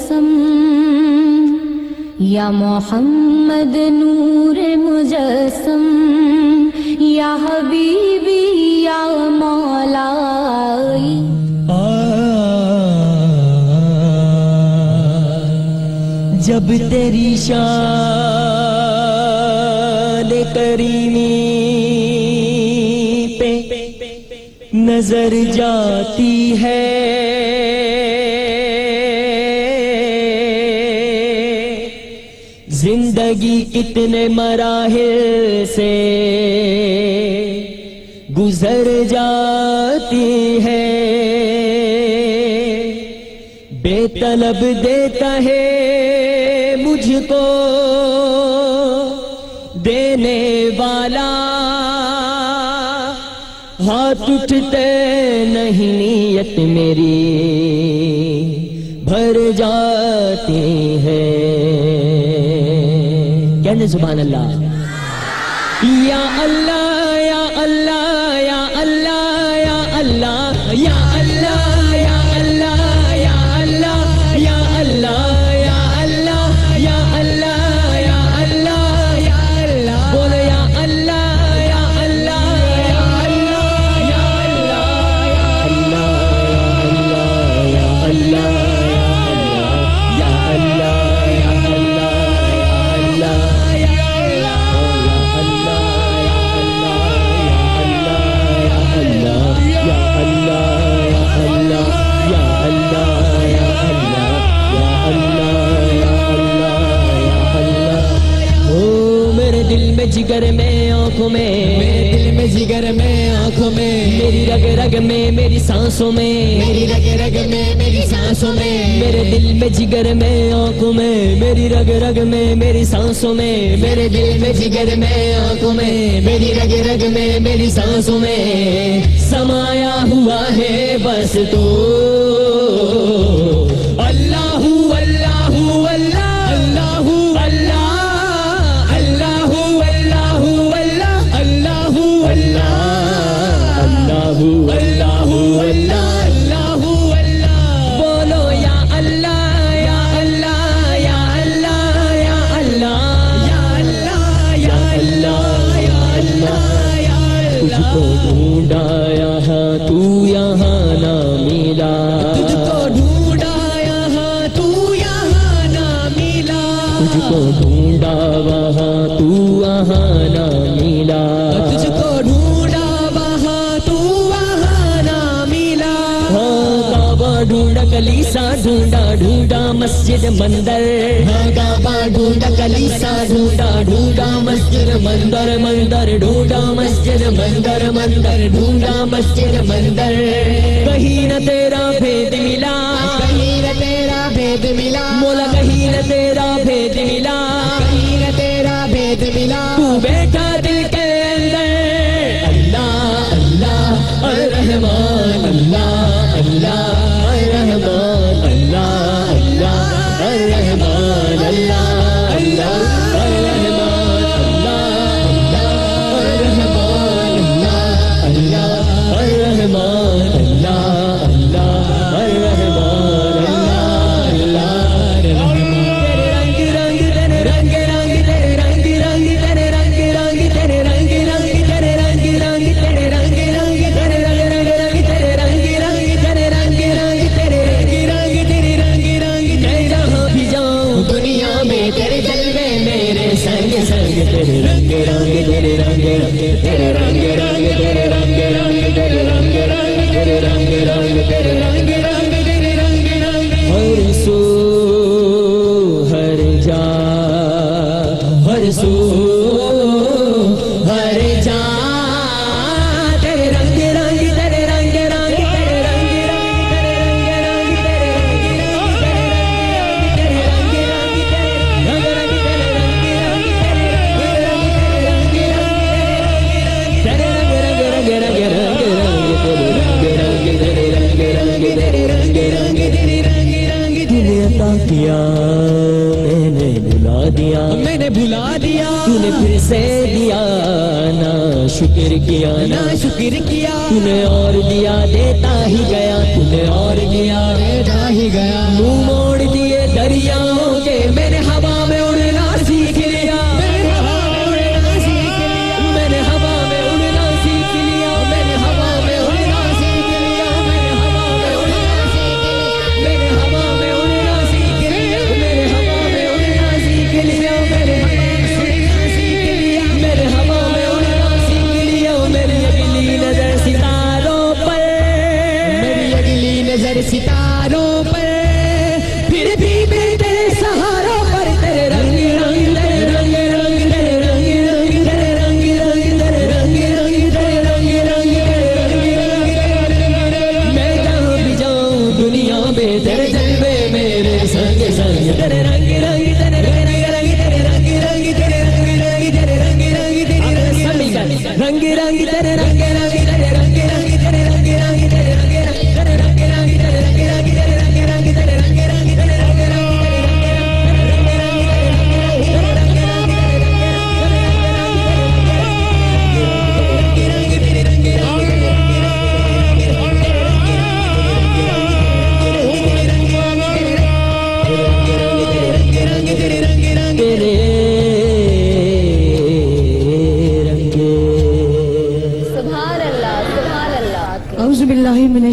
قسم یا محمد نور مجسم یا حبیبی یا مولائی جب تیری شان کریمی پہ نظر جاتی ہے زندگی کتنے مراحل سے گزر جاتی ہے بے طلب دیتا ہے مجھ کو دینے والا ہاتھ اٹھتے نہیں نیت میری بھر جاتی ہے کہنے سبحان اللہ یا اللہ یا اللہ یا اللہ یا اللہ یا اللہ یا اللہ یا اللہ یا اللہ یا اللہ یا اللہ یا اللہ یا اللہ بولو یا اللہ یا اللہ یا اللہ یا اللہ یا اللہ یا اللہ یا اللہ جگر میں آنکھوں میں میرے دل میں جگر میں آنکھوں میں میری رگ رگ میں میری سانسوں میں میری رگ رگ میں میری سانسوں میں میرے دل میں جگر میں آنکھوں میں میری رگ رگ میں میری سانسوں میں میرے دل میں جگر میں آنکھوں میں میری رگ رگ میں میری سانسوں میں سمایا ہوا ہے بس تو اللہ اللہ اللہ ڈھونڈا یہاں تو یہاں نہ ملا تجھ کو ڈھونڈا یہاں تو یہاں نہ ملا تجھ کو ڈھونڈا وہاں تو وہاں نہ ملا تجھ کو ڈھونڈا وہاں تو وہاں نہ ملا ہاں کعبہ ڈھونڈا کلیسا ڈھونڈا ڈھونڈا مسجد مندر ہاں کعبہ ڈھونڈا کلیسا ڈھونڈا ڈھونڈا مسجد مندر مندر ڈھونڈا مسجد مندر مندر ڈھونڈا مسجد مندر کہیں نہ تیرا بھید ملا کہیں نہ تیرا بھید ملا مولا کہیں نہ تیرا بھید ملا کہیں نہ تیرا بھید ملا تو بیٹھا دل کے اندر اللہ اللہ الرحمن اللہ اللہ الرحمن اللہ اللہ الرحمن اللہ اللہ میں نے بھلا دیا تو نے پھر سے دیا نا شکر کیا نا شکر کیا تو نے اور دیا دیتا ہی گیا تو نے اور دیا دیتا ہی گیا منہ موڑ دیے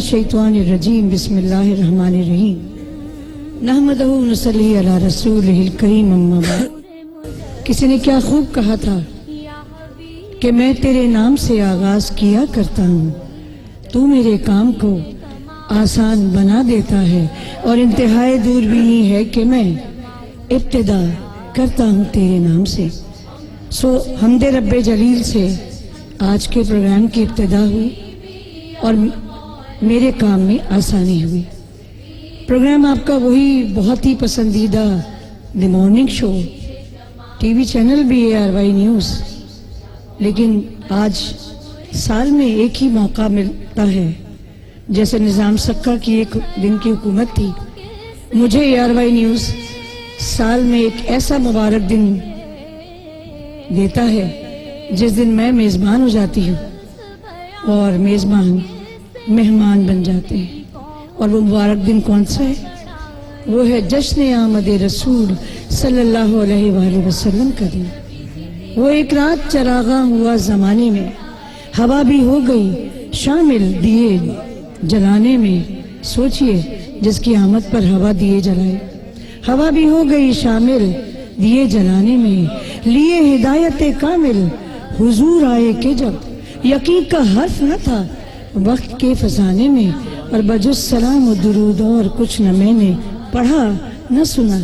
मिनश्शैतानिर्रजीम बिस्मिल्लाहिर्रहमानिर्रहीम नहमदुहु व नसल्ली अला रसूलिहिल करीम अम्मा बाद। किसी ने क्या खूब कहा था कि मैं तेरे नाम से आगाज किया करता हूँ, तू मेरे काम को आसान बना देता है और इंतहाई दूरबीनी है कि मैं इब्तिदा करता हूँ तेरे नाम से। सो हमदे रब्बे जलील से आज के प्रोग्राम की इब्तिदा हुई और मेरे काम में आसानी हुई। प्रोग्राम आपका वही बहुत ही पसंदीदा the morning show, TV channel भी ARY न्यूज़, लेकिन आज साल में एक ही मौका मिलता है। जैसे निज़ाम सक्का की एक दिन की हुकूमत थी, मुझे ARY न्यूज़ साल में एक ऐसा मुबारक दिन देता है जिस दिन मैं मेज़बान हो जाती हूँ और मेज़बान मेहमान बन जाते हैं। और वो मुबारक दिन कौन सा है? वो है जश्न आमद रसूल सल्लल्लाहु अलैहि वसल्लम का दिन। वो एक रात चरागा हुआ ज़माने में, हवा भी हो गई शामिल दिए जलाने में। सोचिए जिसकी आमद पर हवा दिए जलाए, हवा भी हो गई शामिल दिए जलाने में। लिए हिदायत कामिल हुजूर आए कि जब यकीन का हर्फ न था वक्त के फसाने में। और बजुस सलाम और दुरूद और कुछ न मैंने पढ़ा न सुना,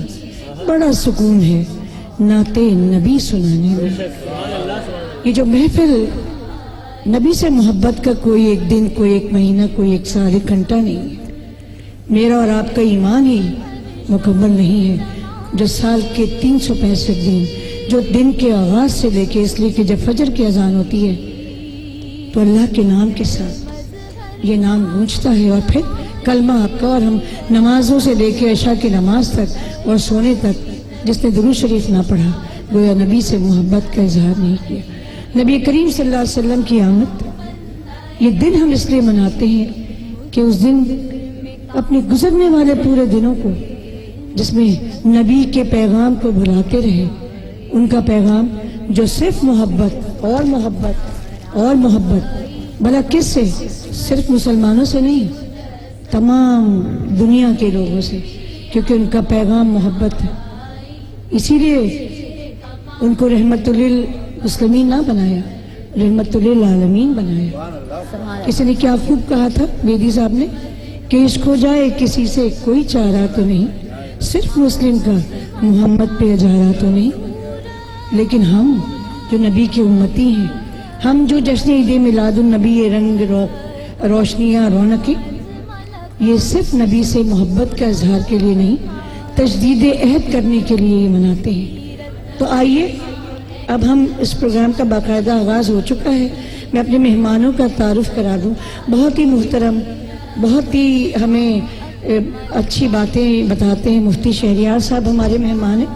बड़ा सुकून है नाते नबी सुनाने में। ये जो महफिल नबी से मोहब्बत का कोई एक दिन, कोई एक महीना, कोई एक साल, एक घंटा नहीं है। मेरा और आपका ईमान ही मुकम्मल नहीं है जो साल के 365 दिन, जो दिन के आगाज से लेके इसलिए कि जब फजर की अजान होती है तो अल्लाह के नाम के साथ ये नाम गूंजता है और फिर कलमा आपका, और हम नमाजों से लेके इशा की नमाज तक और सोने तक जिसने दुरूद शरीफ ना पढ़ा गोया नबी से मोहब्बत का इजहार नहीं किया। नबी करीम सल्लल्लाहु अलैहि वसल्लम की आमद, ये दिन हम इसलिए मनाते हैं कि उस दिन अपने गुजरने वाले पूरे दिनों को जिसमें नबी के पैगाम को भुलाते रहे, उनका पैगाम जो सिर्फ मोहब्बत और मोहब्बत और मोहब्बत, भला किससे? सिर्फ मुसलमानों से नहीं, तमाम दुनिया के लोगों से, क्योंकि उनका पैगाम मोहब्बत है। इसीलिए उनको रहमतुल्लिल मुस्लिमीन ना बनाया, रहमतुल्लिल आलमीन बनाया। किसी ने क्या खूब कहा था बेदी साहब ने कि इश्क हो जाए किसी से कोई चारा तो नहीं, सिर्फ मुस्लिम का मोहम्मद पे अजारा तो नहीं। लेकिन हम जो नबी की उम्मती हैं, हम जो जश्न ईद मिलादुन नबी, ये रंग रोशनियाँ रौनकें, ये सिर्फ नबी से मोहब्बत का इजहार के लिए नहीं, तजदीद अहद करने के लिए मनाते हैं। तो आइए अब हम इस प्रोग्राम का बाकायदा आगाज़ हो चुका है। मैं अपने मेहमानों का तारुफ करा दूँ। बहुत ही मुहतरम, बहुत ही हमें अच्छी बातें बताते हैं मुफ्ती शहरियार साहब हमारे मेहमान हैं।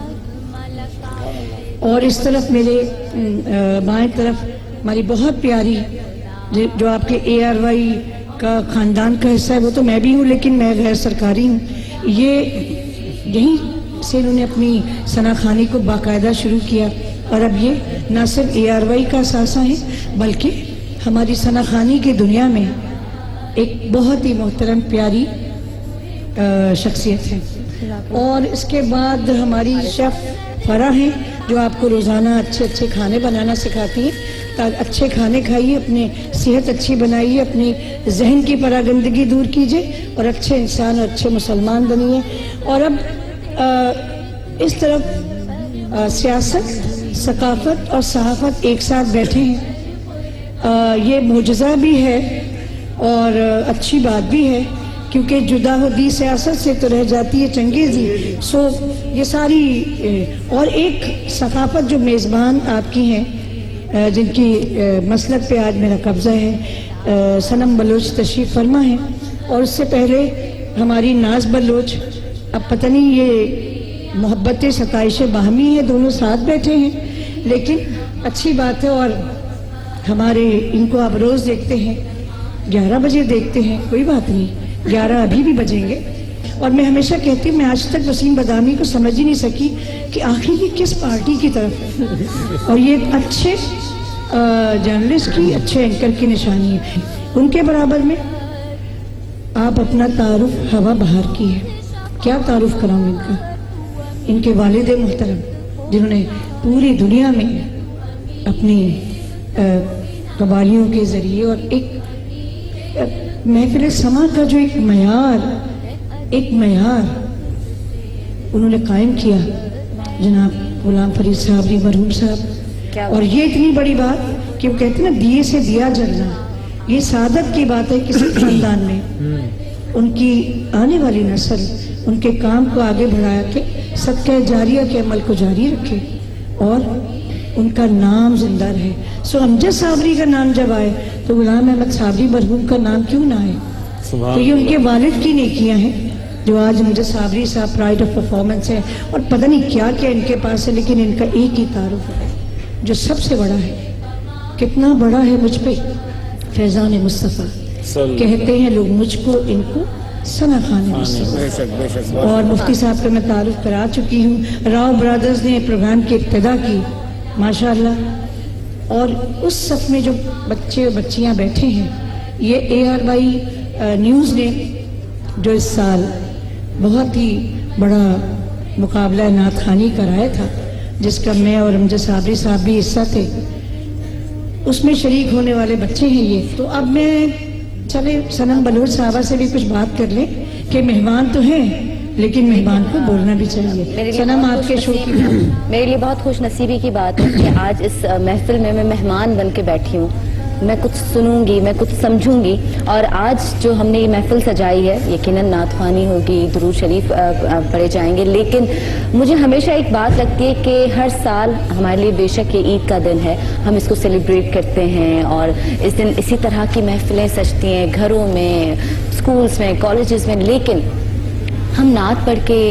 और इस तरफ मेरे बाएं तरफ हमारी बहुत प्यारी जो आपके ARY का ख़ानदान का हिस्सा है, वो तो मैं भी हूँ लेकिन मैं गैर सरकारी हूँ। ये यहीं से इन्होंने अपनी सनाखानी को बाकायदा शुरू किया और अब ये न सिर्फ ARY का सासा है बल्कि हमारी सनाखानी की दुनिया में एक बहुत ही मोहतरम प्यारी शख्सियत है। और इसके बाद हमारी शेफ़ फरा हैं जो आपको रोज़ाना अच्छे अच्छे खाने बनाना सिखाती हैं। ताकि अच्छे खाने खाइए, अपनी सेहत अच्छी बनाइए, अपनी जहन की परागंदगी दूर कीजिए और अच्छे इंसान और अच्छे मुसलमान बनिए। और अब इस तरफ सियासत, सकाफत और सहाफ़त एक साथ बैठे हैं। ये मोजज़ा भी है और अच्छी बात भी है, क्योंकि जुदा होती सियासत से तो रह जाती है चंगेज़ी। सो ये सारी और एक सकाफत जो मेज़बान आपकी हैं, जिनकी मसलक पे आज मेरा कब्ज़ा है, सनम बलोच तशरीफ़ फरमा है। और उससे पहले हमारी नाज बलोच, अब पता नहीं ये मोहब्बत सताइश बाहमी है, दोनों साथ बैठे हैं, लेकिन अच्छी बात है। और हमारे इनको आप रोज़ देखते हैं, 11 बजे देखते हैं, कोई बात नहीं, 11 अभी भी बजेंगे। और मैं हमेशा कहती हूँ, मैं आज तक वसीम बदामी को समझ ही नहीं सकी कि आखिर ये किस पार्टी की तरफ है। और ये एक अच्छे जर्नलिस्ट की, अच्छे एंकर की निशानी है। उनके बराबर में آپ اپنا تعارف ہوا بہار کی ہے. کیا تعارف کراؤں ان کا. ان کے والد محترم جنہوں نے پوری دنیا میں اپنی قوالیوں کے ذریعے اور ایک محفل سما کا جو ایک معیار انہوں نے قائم کیا، جناب غلام فرید صابری مرحوم صاحب. اور یہ اتنی بڑی بات کہ وہ کہتے ہیں نا دیے سے دیا جلنا، یہ سعادت کی بات ہے کسی خاندان میں. ان کی آنے والی نسل ان کے کام کو آگے بڑھایا کہ صدقہ جاریہ کے عمل کو جاری رکھے اور ان کا نام زندہ رہے. سو امجد صابری کا نام جب آئے تو غلام احمد صابری مرحوم کا نام کیوں نہ آئے؟ تو یہ ان کے والد کی نیکیاں ہیں جو آج امجد صابری صاحب پرائڈ آف پرفارمنس ہے. اور پتہ نہیں کیا کیا ان کے پاس ہے، لیکن ان کا ایک ہی تعارف ہے جو سب سے بڑا ہے. کتنا بڑا ہے مجھ پہ فیضان مصطفیٰ. کہتے ہیں لوگ مجھ کو، ان کو ثنا خان مصطفیٰ. اور مفتی صاحب کا میں تعارف کرا چکی ہوں. راؤ برادرز نے پروگرام کی ابتدا کی ماشاءاللہ. اور اس صف میں جو بچے اور بچیاں بیٹھے ہیں، یہ ARY نیوز نے جو اس سال بہت ہی بڑا مقابلہ نعت خوانی کرایا تھا، جس کا میں اور امجد صابری صاحب بھی حصہ تھے، اس میں شریک ہونے والے بچے ہیں یہ. تو اب میں چلے صنم بلوچ صاحبہ سے بھی کچھ بات کر لیں کہ مہمان تو ہیں لیکن مہمان کو بولنا بھی چاہیے. صنم آپ کے شو کی میرے لیے بہت خوش نصیبی کی بات ہے کہ آج اس محفل میں مہمان بن کے بیٹھی ہوں. میں کچھ سنوں گی، میں کچھ سمجھوں گی. اور آج جو ہم نے یہ محفل سجائی ہے یقیناً نعت خوانی ہوگی، درود شریف پڑھے جائیں گے. لیکن مجھے ہمیشہ ایک بات لگتی ہے کہ ہر سال ہمارے لیے بے شک یہ عید کا دن ہے، ہم اس کو سیلیبریٹ کرتے ہیں اور اس دن اسی طرح کی محفلیں سجتی ہیں گھروں میں، اسکولس میں، کالجز میں. لیکن ہم نعت پڑھ کے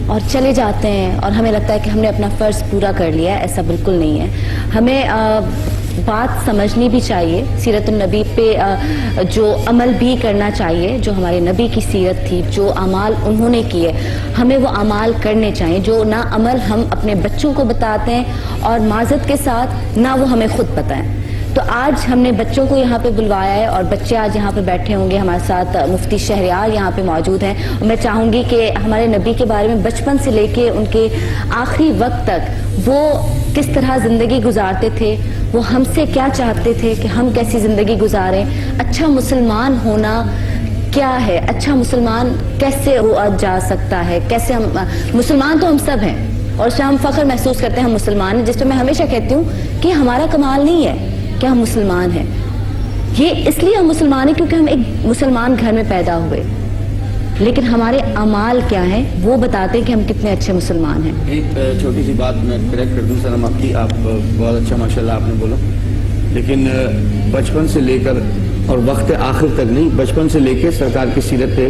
اور چلے جاتے ہیں اور ہمیں لگتا ہے کہ ہم نے اپنا فرض پورا کر لیا ہے. ایسا بالکل نہیں ہے. ہمیں بات سمجھنی بھی چاہیے، سیرت النبی پہ جو عمل بھی کرنا چاہیے، جو ہمارے نبی کی سیرت تھی، جو اعمال انہوں نے کیے ہمیں وہ اعمال کرنے چاہیے. جو نہ عمل ہم اپنے بچوں کو بتاتے ہیں اور معذرت کے ساتھ نہ وہ ہمیں خود بتائیں. تو آج ہم نے بچوں کو یہاں پہ بلوایا ہے اور بچے آج یہاں پہ بیٹھے ہوں گے. ہمارے ساتھ مفتی شہریار یہاں پہ موجود ہیں. اور میں چاہوں گی کہ ہمارے نبی کے بارے میں بچپن سے لے کے ان کے آخری وقت تک وہ کس طرح زندگی گزارتے تھے، وہ ہم سے کیا چاہتے تھے کہ ہم کیسی زندگی گزاریں، اچھا مسلمان ہونا کیا ہے، اچھا مسلمان کیسے ہوا جا سکتا ہے، کیسے ہم مسلمان تو ہم سب ہیں اور اس سے ہم فخر محسوس کرتے ہیں ہم مسلمان ہیں. جس پہ میں ہمیشہ کہتی ہوں کہ ہمارا کمال نہیں ہے کہ ہم مسلمان ہیں، یہ اس لیے ہم مسلمان ہیں کیونکہ ہم ایک مسلمان گھر میں پیدا ہوئے، لیکن ہمارے اعمال کیا ہیں وہ بتاتے ہیں کہ ہم کتنے اچھے مسلمان ہیں. ایک چھوٹی سی بات میں کریکٹ کر دوں سلام آپ کی، آپ بہت اچھا ماشاءاللہ آپ نے بولا، لیکن بچپن سے لے کر اور وقت آخر تک نہیں، بچپن سے لے کے سرکار کی سیرت پہ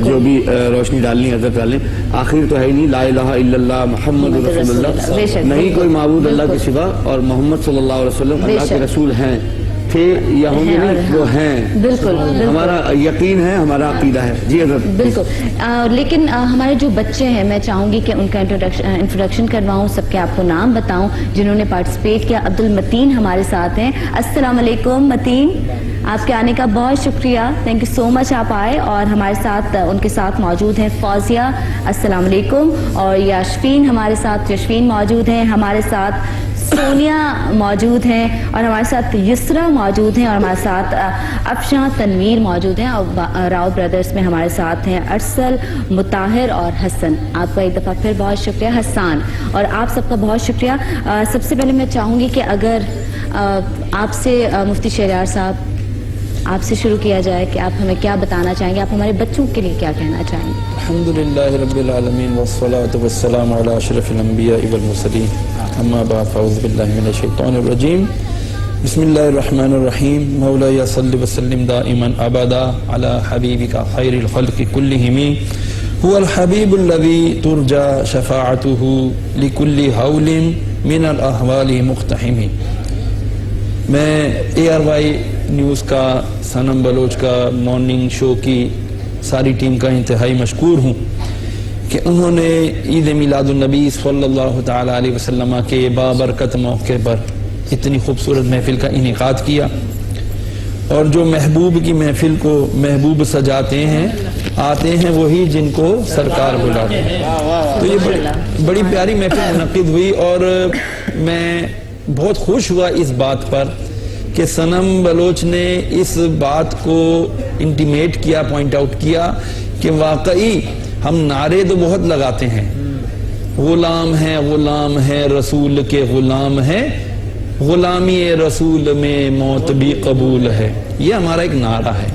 جو بھی روشنی ڈالنی حضرت ڈالیں. آخر تو ہے ہی نہیں، لا الہ الا اللہ محمد رسول اللہ، نہیں کوئی معبود اللہ کے سوا، اور محمد صلی اللہ علیہ وسلم اللہ کے رسول ہیں، تھے یا ہوں گے نہیں، وہ ہیں. بالکل ہمارا یقین ہے، ہمارا عقیدہ ہے. جی حضرت. بالکل. لیکن ہمارے جو بچے ہیں میں چاہوں گی کہ ان کا انٹروڈکشن کرواؤں، سب کے آپ کو نام بتاؤں جنہوں نے پارٹیسپیٹ کیا. عبد المتین ہمارے ساتھ ہیں. السلام علیکم متین، آپ کے آنے کا بہت شکریہ، تھینک یو سو مچ آپ آئے. اور ہمارے ساتھ ان کے ساتھ موجود ہیں فوزیہ، السلام علیکم. اور یاشفین ہمارے ساتھ، یاشفین موجود ہیں. ہمارے ساتھ سونیا موجود ہیں اور ہمارے ساتھ یسرا موجود ہیں اور ہمارے ساتھ افشاں تنویر موجود ہیں. اور راؤ برادرز میں ہمارے ساتھ ہیں ارسل، مطاہر اور حسن. آپ کا ایک دفعہ پھر بہت شکریہ. حسان اور آپ سب کا بہت شکریہ. سب سے پہلے میں چاہوں گی کہ اگر آپ سے مفتی شہریار صاحب آپ سے شروع کیا جائے کہ آپ ہمیں کیا بتانا چاہیں گے، آپ ہمارے بچوں کے لیے کیا کہنا چاہیں گے. الحمدللہ رب العالمین والصلاة والسلام علی اشرف الانبیاء والمرسلین، اما بعد فاعوذ باللہ من الشیطان الرجیم. بسم اللہ الرحمن الرحیم. مولاي صل وسلم دائما ابدا علی حبیبک خیر الخلق کلہم هو الحبیب الذی ترجى شفاعته لكل هول من الاحوال مقتحم. میں ARY نیوز کا، صنم بلوچ کا، مارننگ شو کی ساری ٹیم کا انتہائی مشکور ہوں کہ انہوں نے عید میلاد النبی صلی اللہ تعالیٰ علیہ وسلم کے بابرکت موقع پر اتنی خوبصورت محفل کا انعقاد کیا. اور جو محبوب کی محفل کو محبوب سجاتے ہیں آتے ہیں وہی جن کو سرکار بلاتے ہیں. تو یہ بڑی پیاری محفل منعقد ہوئی اور میں بہت خوش ہوا اس بات پر کہ صنم بلوچ نے اس بات کو انٹیمیٹ کیا, پوائنٹ آؤٹ کیا کہ واقعی ہم نعرے تو بہت لگاتے ہیں, غلام ہے رسول کے غلام ہے, غلامی رسول میں موت بھی قبول ہے, یہ ہمارا ایک نعرہ ہے.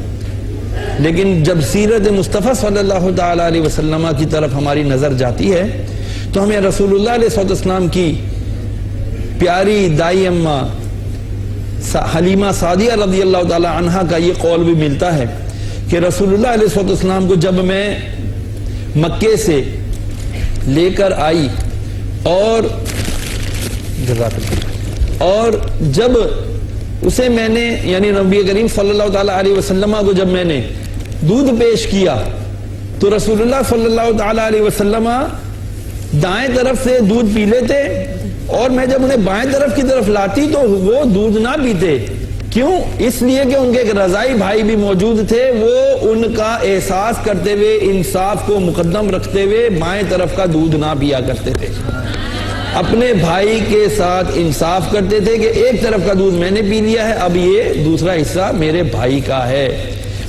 لیکن جب سیرت مصطفیٰ صلی اللہ تعالی علیہ وسلم کی طرف ہماری نظر جاتی ہے تو ہمیں رسول اللہ علیہ السلام کی پیاری دائی اماں حلیمہ سعدیہ رضی اللہ تعالی عنہا کا یہ قول بھی ملتا ہے کہ رسول اللہ علیہ السلام کو جب میں مکے سے لے کر آئی اور جب اسے میں نے یعنی نبی کریم صلی اللہ تعالی علیہ وسلم کو جب میں نے دودھ پیش کیا تو رسول اللہ صلی اللہ تعالی علیہ وسلم دائیں طرف سے دودھ پی لیتے اور میں جب انہیں بائیں طرف کی طرف لاتی تو وہ دودھ نہ پیتے. کیوں؟ اس لیے کہ ان کے ایک رضائی بھائی بھی موجود تھے, وہ ان کا احساس کرتے ہوئے انصاف کو مقدم رکھتے ہوئے بائیں طرف کا دودھ نہ پیا کرتے تھے, اپنے بھائی کے ساتھ انصاف کرتے تھے کہ ایک طرف کا دودھ میں نے پی لیا ہے, اب یہ دوسرا حصہ میرے بھائی کا ہے.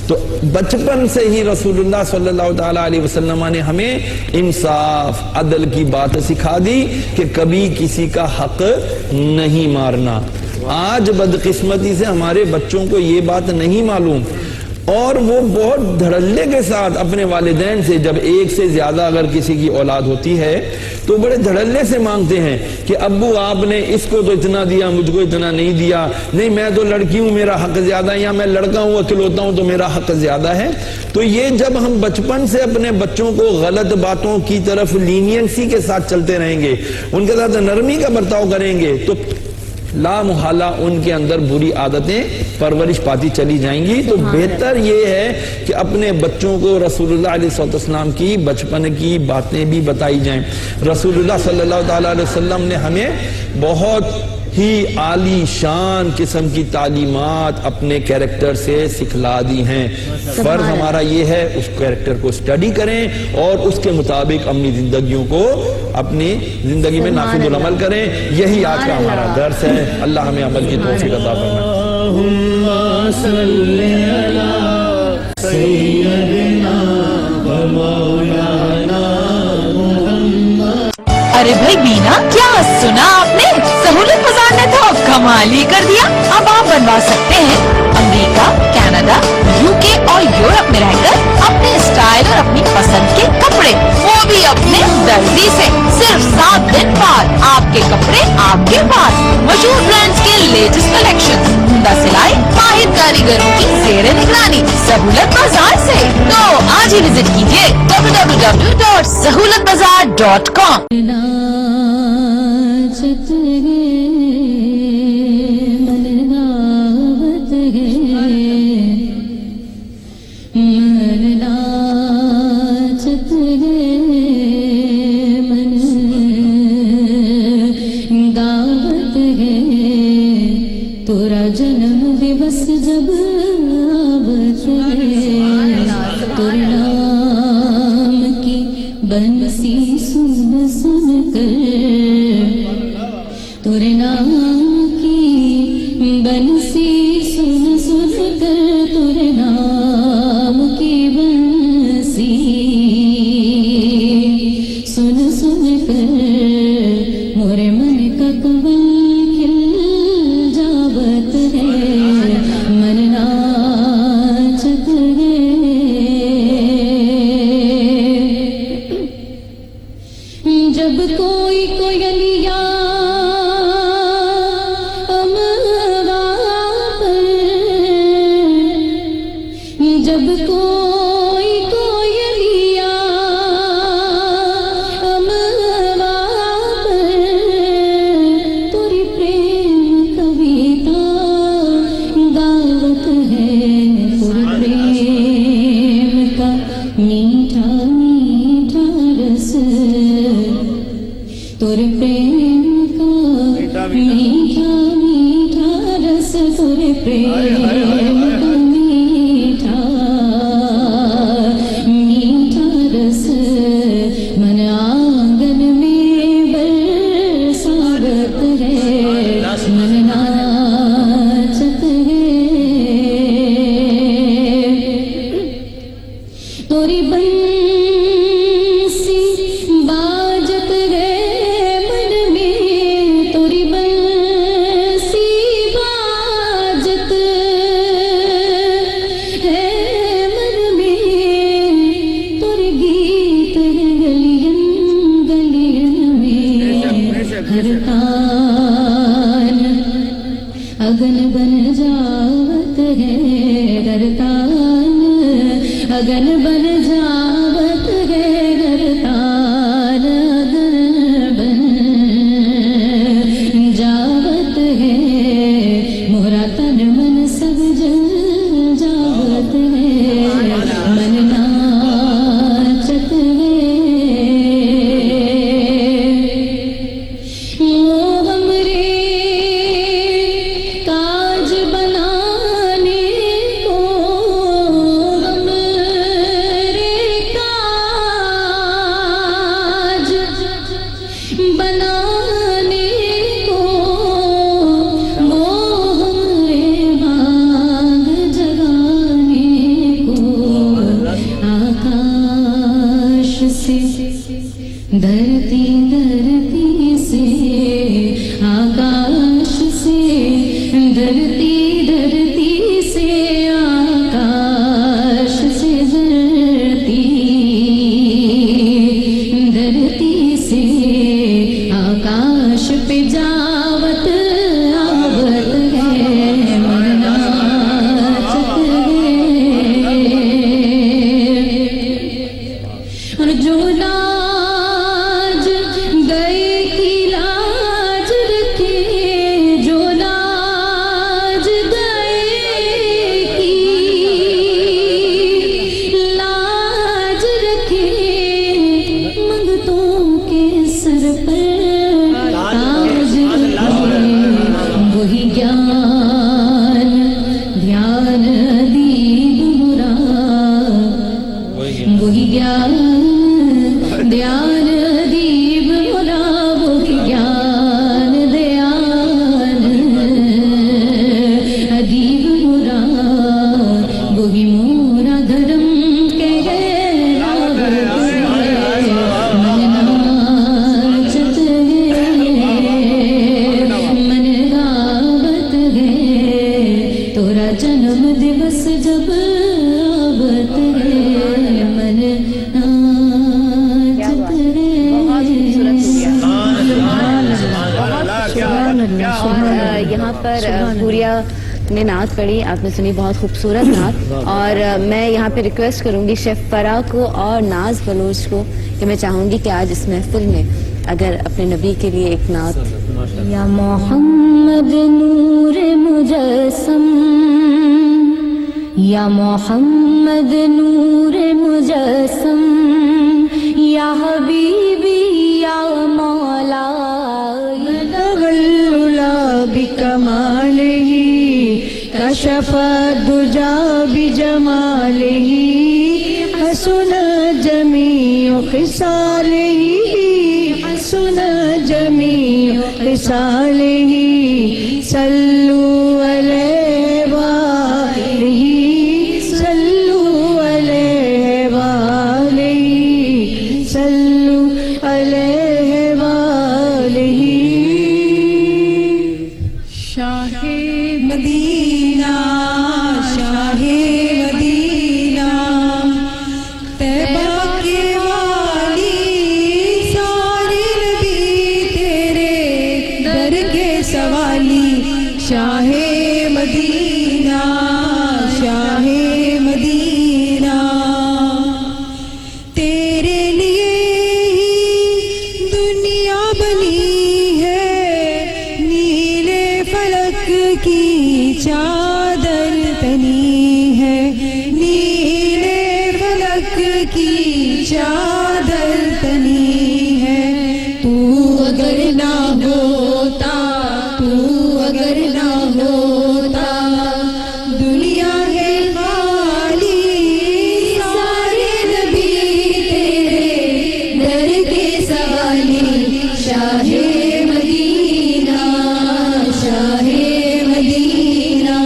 تو بچپن سے ہی رسول اللہ صلی اللہ تعالی علیہ وسلم نے ہمیں انصاف عدل کی بات سکھا دی کہ کبھی کسی کا حق نہیں مارنا. آج بدقسمتی سے ہمارے بچوں کو یہ بات نہیں معلوم اور وہ بہت دھڑلے کے ساتھ اپنے والدین سے جب ایک سے زیادہ اگر کسی کی اولاد ہوتی ہے تو بڑے دھڑلے سے مانگتے ہیں کہ ابو آپ نے اس کو تو اتنا دیا, مجھ کو اتنا نہیں دیا, نہیں میں تو لڑکی ہوں میرا حق زیادہ ہے, یا میں لڑکا ہوں اکلوتا ہوں تو میرا حق زیادہ ہے. تو یہ جب ہم بچپن سے اپنے بچوں کو غلط باتوں کی طرف لینینسی کے ساتھ چلتے رہیں گے, ان کے ساتھ نرمی کا برتاؤ کریں گے تو لا محالہ ان کے اندر بری عادتیں پرورش پاتی چلی جائیں گی. تو بہتر یہ ہے کہ اپنے بچوں کو رسول اللہ علیہ السلام کی بچپن کی باتیں بھی بتائی جائیں. رسول اللہ صلی اللہ تعالی علیہ وسلم نے ہمیں بہت ہی عالی شان قسم کی تعلیمات اپنے کیریکٹر سے سکھلا دی ہیں. فرض ہمارا یہ ہے اس کیریکٹر کو اسٹڈی کریں اور اس کے مطابق اپنی زندگیوں کو اپنی زندگی میں نافذ العمل کریں. یہی آج کا ہمارا درس ہے. اللہ ہمیں عمل کی توفیق عطا فرمائے. اللہم صلی علی سیدنا و مولانا محمد. ارے بھائی بینا, کیا سنا آپ نے؟ سہولت بازار نے تو کمال ہی کر دیا. اب آپ بنوا سکتے ہیں امریکہ, کینیڈا, UK اور یورپ میں رہ کر اپنے اسٹائل اور اپنی پسند کے کپڑے, وہ بھی اپنے درزی سے. صرف 7 دن بعد آپ کے کپڑے آپ کے پاس. مشہور برانڈز کے لیٹسٹ کلیکشن, عمدہ سلائی, ماہر کاریگروں کی زیر نگرانی, سہولت بازار سے. تو آج ہی وزٹ کیجیے www.sahulatbazaar.com. तोरा जन्म दिवस जब आवत है, तोरे नाम की बंसी सुन सुन कर, तोरे नाम की बंसी सुन सुन कर, तोरे नाम की बंसी सुन सुन कर, मोरे मन का कवल खिल जावत है, मन नाचत है. जब कोई कोयलिया अमवा पर, जब कोई कोयलिया अमवा पर, तोरी प्रेम कविता गावत है, तोरे प्रेम का मीठा मीठा रस, तोरे प्रेम का मीठा मीठा रस, तोरे प्रेम हर तान अगन बन जावत है गरतान अगन बन जावत है गरतान अगन बन जावत है मोरा तन मन सब जल जावत है मन नाचत है वो हमरे काज बनाने को हमरे काज बनाने को वो हमरे भाग जगाने को आकाश से धरती धरती से आकाश से धरती धरती से आकाश से धरती धरती से आकाश पे जावत आवत है मन नाचत है और जो लाज गए की लाज रखे जो लाज गए की लाज रखे मंगतों के सर पर ताज रखे वही ज्ञान ध्यान दीप मुराद वही ज्ञान ध्यान दीप मुरा वही ज्ञान ध्यान दीप मुरा वही मोरा धर्म के मन नाचत है मन गावत है तोरा जन्म दिवस जब आवत है मन नाचत है यहाँ पर पूरिया ने नात पढ़ी, आपने सुनी, बहुत खूबसूरत नात। और मैं यहाँ पे रिक्वेस्ट करूँगी शेफ फरा को और नाज बलोच को कि मैं चाहूँगी कि आज इस महफिल में अगर अपने नबी के लिए एक नात। या मोहम्मद नूर मुजस्सम या मोहम्मद नूर मुजस्सम या हबीबी या मौला तगल्लुला बिकमालिही कशफा दुजा बिजमालिही हसन जमीउ खिसालिही हसन जमीउ खिसालिही सल्लु अलैहि वालिही सल्लु अलैहि वालिही सल्लु अलैहि वालिही शाहे मदीना शाहे मदीना तैबा के वाली सारे नबी तेरे दर के सवाली शाहे मदीना शाहे मदीना तेरे लिए ही दुनिया बनी है नीले फलक की चादर तनी है नीले फलक की चादर तनी है तू अगर ना होता तू अगर ना होता दुनिया है खाली सारे नबी तेरे दर के सवाली शाहे मदीना शाहे मदीना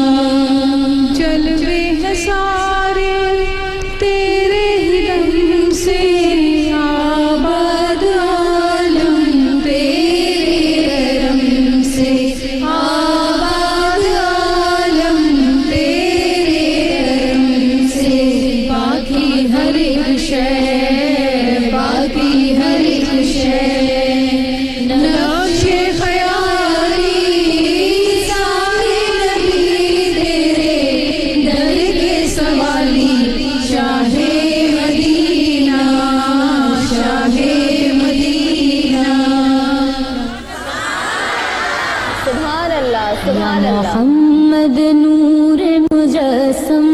मोहम्मद नूर मुजस्सम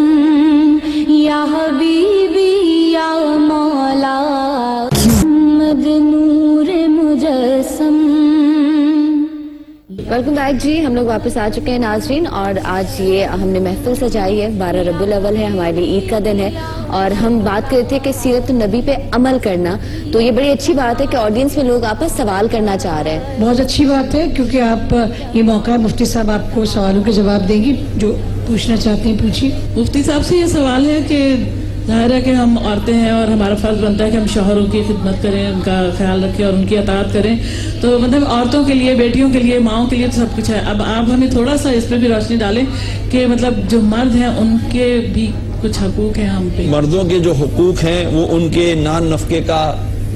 या हबीबी या मौला मोहम्मद नूर मुजस्सम। वेलकम बैक जी, हम लोग वापस आ चुके हैं नाजरीन, और आज ये हमने महफिल सजाई है। 12 रबीउल अव्वल है, हमारे लिए ईद का दिन है, और हम बात कर रहे थे कि सीरत नबी पे अमल करना। तो ये बड़ी अच्छी बात है कि ऑडियंस में लोग आपस सवाल करना चाह रहे हैं। बहुत अच्छी बात है, क्योंकि आप ये मौका है, मुफ्ती साहब आपको सवालों के जवाब देंगी, जो पूछना चाहते हैं पूछिए। मुफ्ती साहब से ये सवाल है कि ज़ाहिर है कि हम औरतें हैं और हमारा फ़र्ज बनता है कि हम शौहरों की खिदमत करें, उनका ख्याल रखें और उनकी अताअत करें। तो मतलब औरतों के लिए, बेटियों के लिए, माँओं के लिए तो सब कुछ है। अब आप हमें थोड़ा सा इस पर भी रोशनी डालें कि मतलब जो मर्द हैं उनके भी कुछ हकूक़ हैं हम पे। मर्दों के जो हुकूक हैं वो उनके नान नफ़के का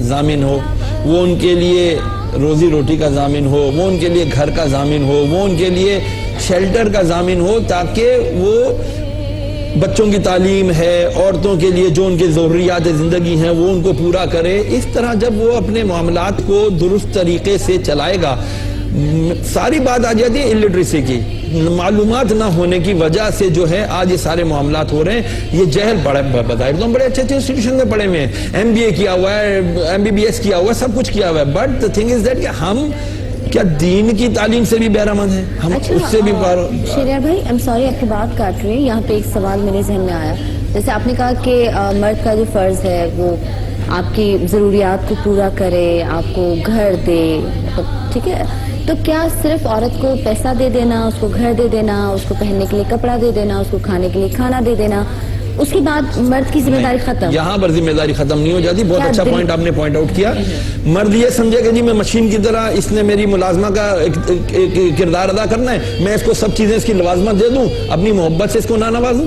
ज़ामिन हो, वो उनके लिए रोज़ी रोटी का ज़ामिन हो, वो उनके लिए घर का ज़ामिन हो, वो उनके लिए शेल्टर का ज़ामिन हो, ताकि वो बच्चों की तालीम है, औरतों के लिए जो उनके ज़रूरियात ज़िंदगी हैं वो उनको पूरा करे। इस तरह जब वो अपने मामलात को दुरुस्त तरीके से चलाएगा, सारी बात आ जाती है इलिटरेसी की, मालूमात ना होने की वजह से जो है आज ये सारे मामलात हो रहे हैं। ये जहल बताए तो हम बड़े अच्छे इंस्टीट्यूशन में पढ़े हुए हैं, MBA किया हुआ है, MBBS किया हुआ है, सब कुछ किया हुआ है, but the thing is that कि हम क्या दीन की तालीम से भी बहरामंद हैं, हम उससे भी शरियार भाई, आई एम सॉरी आपकी बात काट रही है, यहाँ पे एक सवाल मेरे जहन में आया। जैसे आपने कहा कि मर्द का जो फर्ज है वो आपकी ज़रूरियात को पूरा करे, आपको घर दे, ठीक है, तो क्या सिर्फ औरत को पैसा दे देना, उसको घर दे देना, उसको पहनने के लिए कपड़ा दे देना, उसको खाने के लिए खाना दे देना, उसके बाद मर्द की जिम्मेदारी खत्म? यहाँ पर जिम्मेदारी खत्म नहीं हो जाती। बहुत अच्छा पॉइंट आपने पॉइंट आउट किया। मर्द ये समझे कि जी मैं मशीन की तरह, इसने मेरी मुलाजमा का एक किरदार अदा करना है, मैं इसको सब चीजें इसकी लवाजमत दे दूं, अपनी मोहब्बत से इसको ना नवाजूं,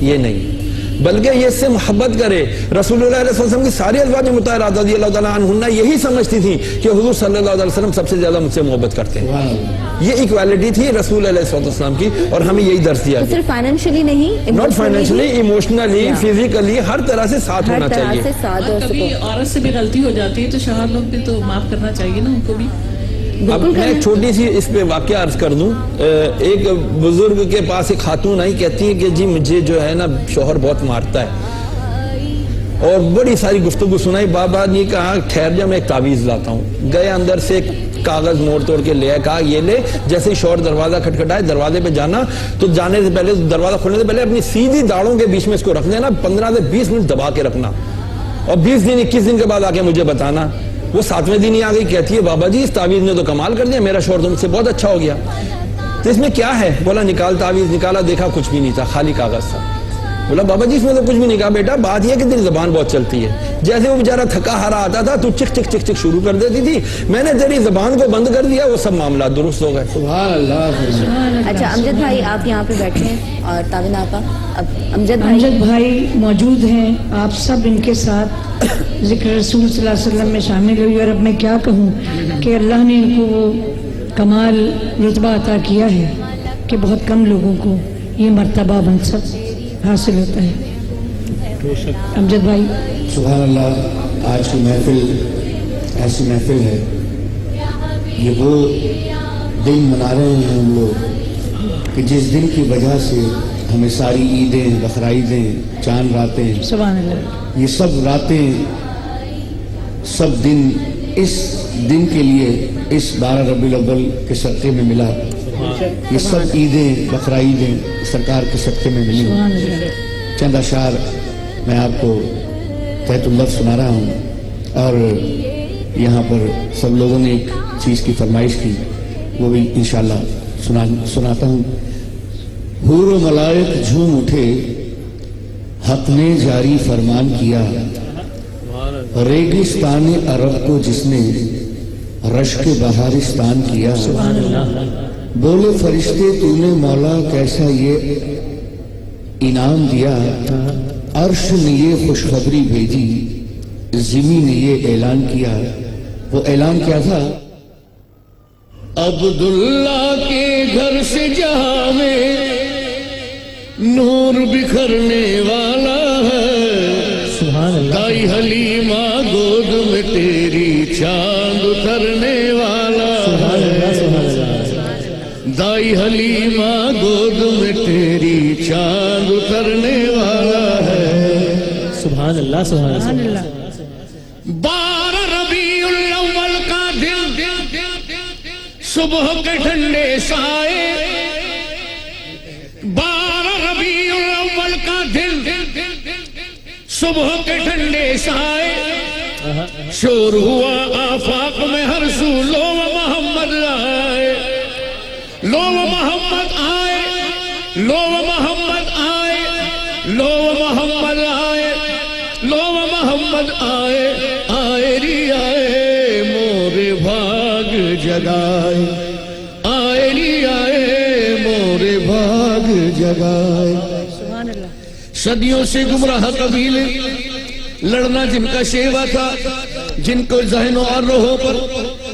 ये नहीं, बल्कि ये इससे मोहब्बत करे। रसूलुल्लाह सल्लल्लाहु अलैहि वसल्लम की सारी अज़वाज मुताहरात रज़ियल्लाहु ताला अन्हुन्ना यही समझती थी कि हुज़ूर सल्लल्लाहु अलैहि वसल्लम सबसे ज्यादा मुझसे मोहब्बत करते हैं। ये इक्वालिटी थी रसूल अलैहि वसल्लम की, और हमें यही दर्स दिया। सिर्फ फाइनेंशियली नहीं, नॉट फाइनेंशियली, इमोशनली, फिजिकली, हर तरह से साथ होना चाहिए। कभी औरत से भी गलती हो जाती है तो शौहर लोग भी तो माफ करना चाहिए ना उनको भी। अब मैं एक छोटी सी इस पे वाकया अर्ज कर दूं। एक बुजुर्ग के पास एक खातून आई, कहती है कि जी मुझे जो है ना शौहर बहुत मारता है, और बड़ी सारी गुफ्तगू सुनाई। बाबा ने कहा ठहर जा, मैं एक तावीज़ लाता हूँ। गए अंदर से कागज मोड़ तोड़ के ले आए, कहा ये ले, जैसे ही शौहर दरवाजा खटखटाए, दरवाजे पे जाना, तो जाने से पहले, दरवाजा खोलने से पहले अपनी सीधी दाढ़ों के बीच में इसको रख देना, 15 से 20 मिनट दबा के रखना, और 20 दिन 21 दिन के बाद आके मुझे बताना। वो 7वें दिन ही आ गई, कहती है बाबा जी इस तावीज़ ने तो कमाल कर दिया, मेरा शौहर तो मुझसे बहुत अच्छा हो गया। तो इसमें क्या है? बोला निकाल तावीज़। निकाला, देखा कुछ भी नहीं था, खाली कागज था। बोला बाबा जी इसमें तो कुछ भी नहीं। कहा बेटा बात यह कि तेरी ज़बान बहुत चलती है, जैसे वो बेचारा थका हारा आता था तो चिक चिक चिक चिक शुरू कर देती थी, मैंने तेरी ज़बान को बंद कर दिया, वो सब मामला दुरुस्त हो गए। सुभान अल्लाह। अच्छा अमजद भाई आप यहाँ पे बैठे हैं, और ताबिना आपा, अब अमजद भाई मौजूद हैं, आप सब इनके साथ ज़िक्र रसूल सल्लल्लाहु अलैहि वसल्लम में शामिल हुई। और अब मैं क्या कहूँ कि अल्लाह ने इनको वो कमाल रुतबा अता किया है कि बहुत कम लोगों को ये मर्तबा मनसब हासिल होता है। अमजद भाई। सुभान अल्लाह, आज की महफिल ऐसी महफिल है, ये वो दिन मना रहे हैं हम लोग कि जिस दिन की वजह से हमें सारी ईदें, बकरीदें, चांद रातें, सुभान अल्लाह, ये सब रातें, सब दिन इस दिन के लिए, इस 12 रबीउल अव्वल के सदक़े में मिला। ये सब ईदें, बकरीदें सरकार के सदक़े में मिली। चंद अशार मैं आपको तहतुल्लफ़ सुना रहा हूँ, और यहाँ पर सब लोगों ने एक चीज़ की फरमाइश की, वो भी इंशाअल्लाह सुनाता हूँ। हूर व मलाइक झूम उठे, हक ने जारी फरमान किया, रेगिस्तान अरब को जिसने रश्क बहारिस्तान किया। बोले फरिश्ते तूने मौला कैसा ये इनाम दिया, अर्श ने ये खुशखबरी भेजी, ज़मीन ने ये ऐलान किया। वो ऐलान क्या था? अब्दुल्ला के घर से जहां में नूर बिखरने वाला है, दाई हलीमा गोद में तेरी चांद उतरने वाला है। दाई हलीमा गोद में तेरी चांद उतरने वाला है। सुभान अल्लाह, सुभान अल्लाह। 12 रबीउल अव्वल का दिन सुबह के ठंडे साए, 12 रबीउल अव्वल का दिन सुबह के ठंडे साए, शोर हुआ आफाक में हर सू, लो मोहम्मद आए, लो मोहम्मद आए, लो मोहम्मद आए, लो मोहम्मद आए, लो मोहम्मद आए, आए री आए मोरे भाग जगाए, आए री आए मोरे भाग जगाए। सदियों से गुमराह कबीले, लड़ना जिनका शेवा था, जिनको ज़हनों और रोहों पर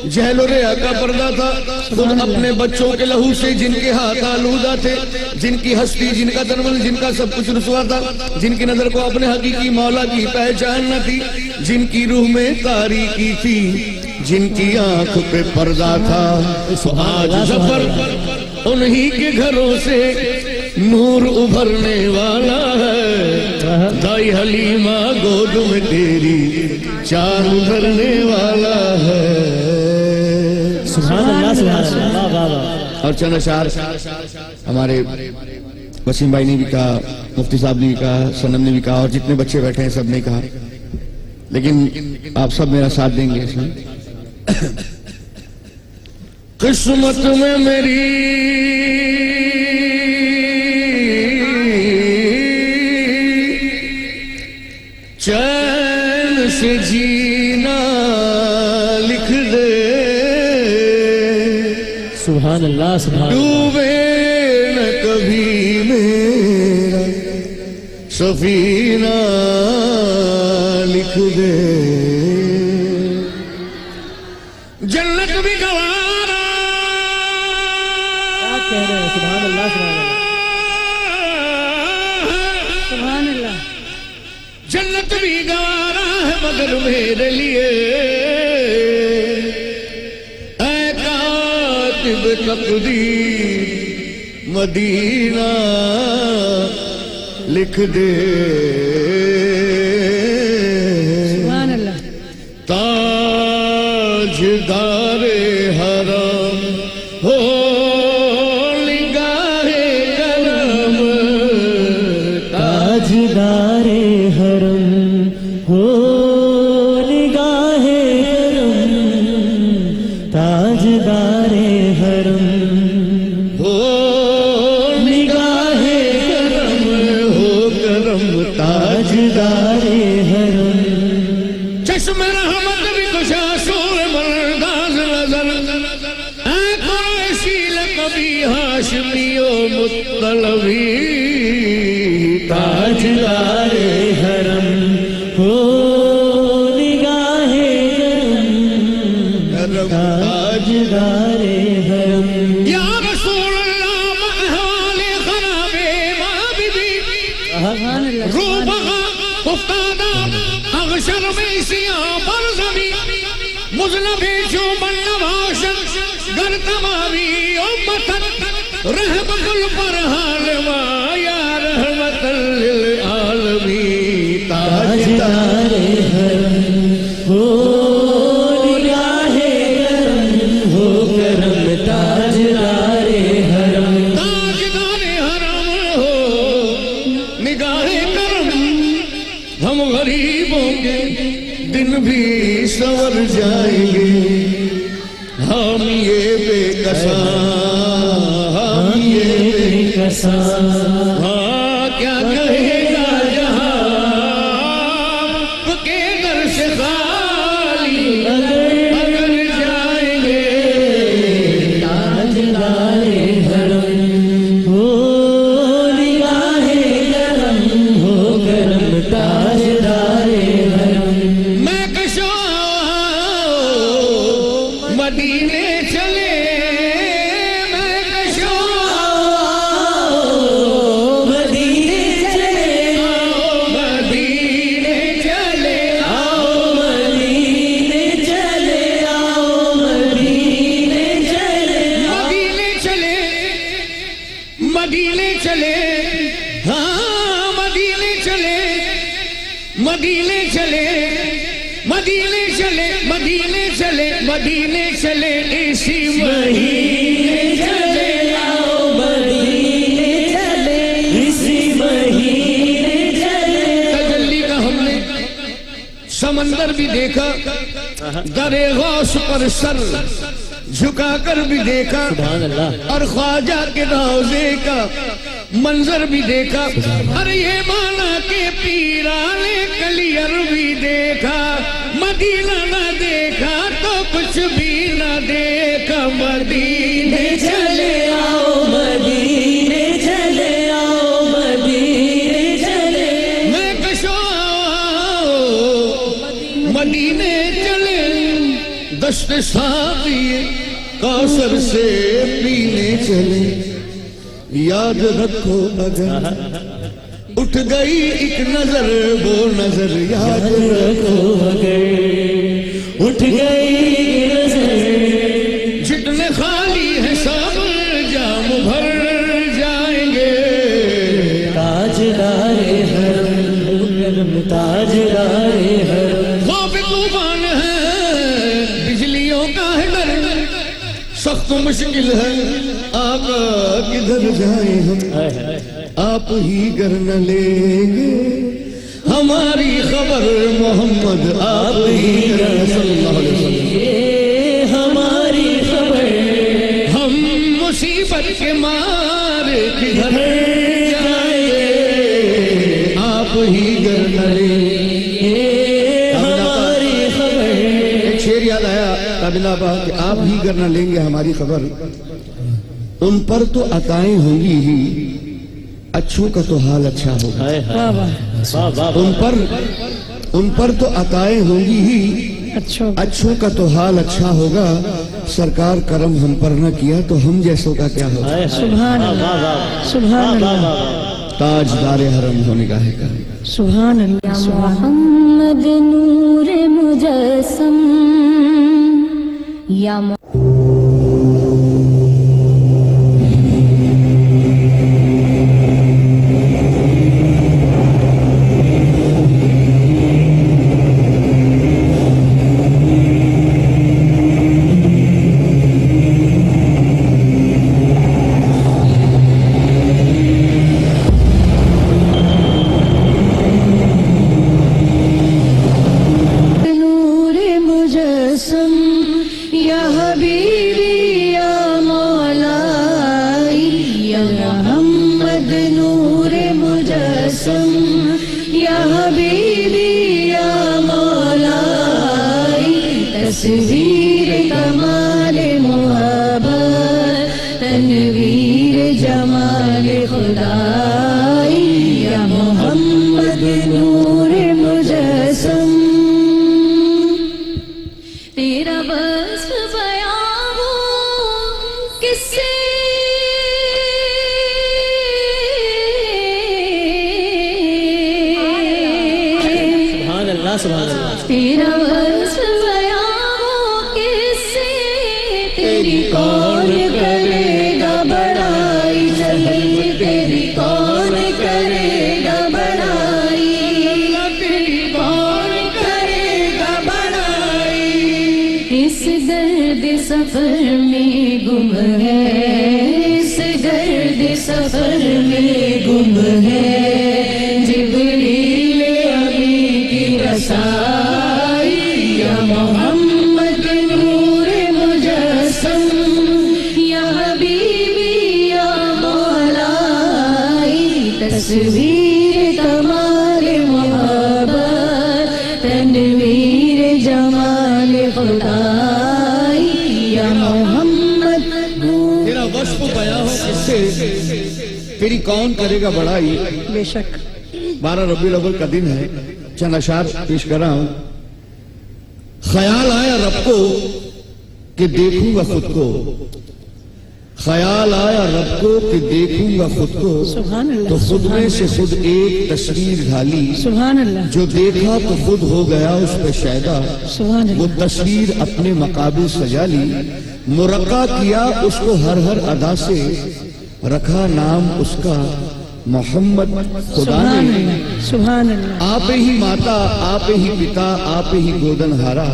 जहल और रिया का पर्दा था, खुद अपने बच्चों के लहू से जिनके हाथ आलूदा थे, जिनकी हस्ती, जिनका तनमन, जिनका सब कुछ रुसवा था, जिनकी नजर को अपने हकीकी मौला की पहचान न थी, जिनकी रूह में तारीकी थी, जिनकी आंख पे पर्दा था, आज ज़फर उन्हीं के घरों से नूर उभरने वाला है। दाई हलीमा गोद में तेरी चांद उभरने वाला है। सुभान अल्लाह, सुभान अल्लाह, वाह वाह। और चंद अशार हमारे वसीम भाई ने भी कहा, मुफ्ती साहब ने भी कहा, सनम ने भी कहा, और जितने बच्चे बैठे हैं सब ने कहा, लेकिन आप सब मेरा साथ देंगे इसमें। किस्मत में मेरी चैन से जीना लिख दे, सुभान अल्लाह, सुभान अल्लाह। डूबे न कभी मेरा सफीना लिख दे, जन्नत भी गवारा, क्या कह रहे हैं? सुभान अल्लाह, सुभान अल्लाह, सुभान अल्लाह। जन्नत भी गवारा है मगर मेरे लिए, ऐ कातिब तकदीर मदीना लिख दे, सुभान अल्लाह। ताजदारे हरम हो निगाहे करम, ताजदारे हरम हो निगाहे करम, ताजदारे हरम हो निगाहे करम, हो करम ताजदारे हरम। चश्म रहमत भी कुशा सूर मरदाज नजर, ऐ कुरैशी लक़बी हाशमियो मुत्तलबी, ताजदारे हरम हो निगाहे करम, ताजदारे हरम। या रसूल अल्लाह महवाले खराबे माँ बीबी, रूबगा उफ्तादा अगशर में सियाह पर ज़मी, मुज़नबे जो बन्नवाशन गर तमामी उम्मतन, रहमतुल पर हालवा या रहमतल लिल आलमीन। ताजदारे हरम हो निगाहे करम, हो करम, ताजदारे हरम। ताजदारे हरम हो निगाहे करम, हम गरीबों के दिन भी संवर जाएंगे, हम ये बेकसा, हम ये बेकसा। हाँ क्या कहेगा जहाँ के दर से खाली अगर जाएंगे, ताजदारे हरम हो निगाहे करम, हो करम, ताजदारे हरम। मैं कशो मदीने चले, मैं कशो मदीने चले, मदीने चले, आओ मदीने चले, आओ मदीने चले, मदीने चले, مدینے چلے مدینے چلے مدینے چلے مدینے چلے اسی مہینے چلے آؤ مدینے چلے اسی مہینے چلے تجلی کا ہم نے سمندر بھی دیکھا در غوث پر سر جھکا کر بھی دیکھا اور خواجہ کے روضے کا منظر بھی دیکھا اور یہ مانا کہ پیرانے کلیر بھی دیکھا مدینہ نہ دیکھا تو کچھ بھی نہ دیکھا مدینے چلے آؤ مدینے چلے آؤ مدینے چلے میں کشو آؤ مدینے چلے دشت ساقی کوثر سے پینے چلے یاد رکھو اگر اٹھ گئی ایک نظر وہ نظر یاد رکھو اگر اٹھ گئی ایک نظر جتنے خالی ہیں سب جام بھر جائیں گے تاجدار حرم تاجدار حرم خوف طوفان ہے بجلیوں کا ہے ڈر سخت مشکل ہے آقا کدھر جائیں ہم آپ ہی گر نہ لیں گے ہماری خبر محمد آپ ہی گر صلی اللہ علیہ وسلم ہماری خبر ہم مصیبت کے مارے کدھر جائیں گے آپ ہی گر نہ لیں گے ہماری خبر ایک شعر یاد آیا قابلہ با کہ آپ ہی گر نہ لیں گے ہماری خبر ان پر تو عطائیں ہوں گی ہی اچھوں کا تو حال اچھا ہوگا ان پر تو عطائیں ہوں گی ہی اچھوں کا تو حال اچھا ہوگا سرکار کرم ہم پر نہ کیا تو ہم جیسوں کا کیا ہوگا سبحان اللہ سبحان اللہ تاجدار حرم ہونے کا ہے کرم سبحان اللہ محمد نور مجسم یا تصویر کمال محبت تنویر جمال خدائی یا محمد نور مجسم تیرا وصف بیان ہو کس سے سبحان اللہ سبحان اللہ تیرا وصف بیان ہو کس سے تیری کون کرے گا بڑائی جلیل تیری کون کرے گا بڑائی تیری کون کرے گا بڑائی اس درد سفر میں گم ہے اس درد سفر میں گم ہے جبریل ابھی کی رسائی یا محمد نور مجسم یا حبیبی یا مولائی تصویر کمال محبت تنویر جمال خدائی یا محمد نور تیرا وصف بیان ہو کس سے تیری کون کرے گا بڑائی بے شک 12 ربیع الاول کا دن ہے چند اشعار پیش کر رہا ہوں خیال آیا رب کو کہ دیکھوں گا خود کو خیال آیا رب کو کہ دیکھوں گا خود کو سبحان اللہ تو خود میں سے خود ایک تصویر ڈھالی سبحان اللہ جو دیکھا تو خود ہو گیا اس پہ شیدا سبحان وہ اللہ تصویر اپنے مقابل سجا لی مرقع کیا اس کو ہر ادا سے رکھا نام اس کا मोहम्मद खुदा सुभान ने अल्लाह, सुभान अल्लाह। आप ही माता, आप ही पिता, आप ही गोदनहारा,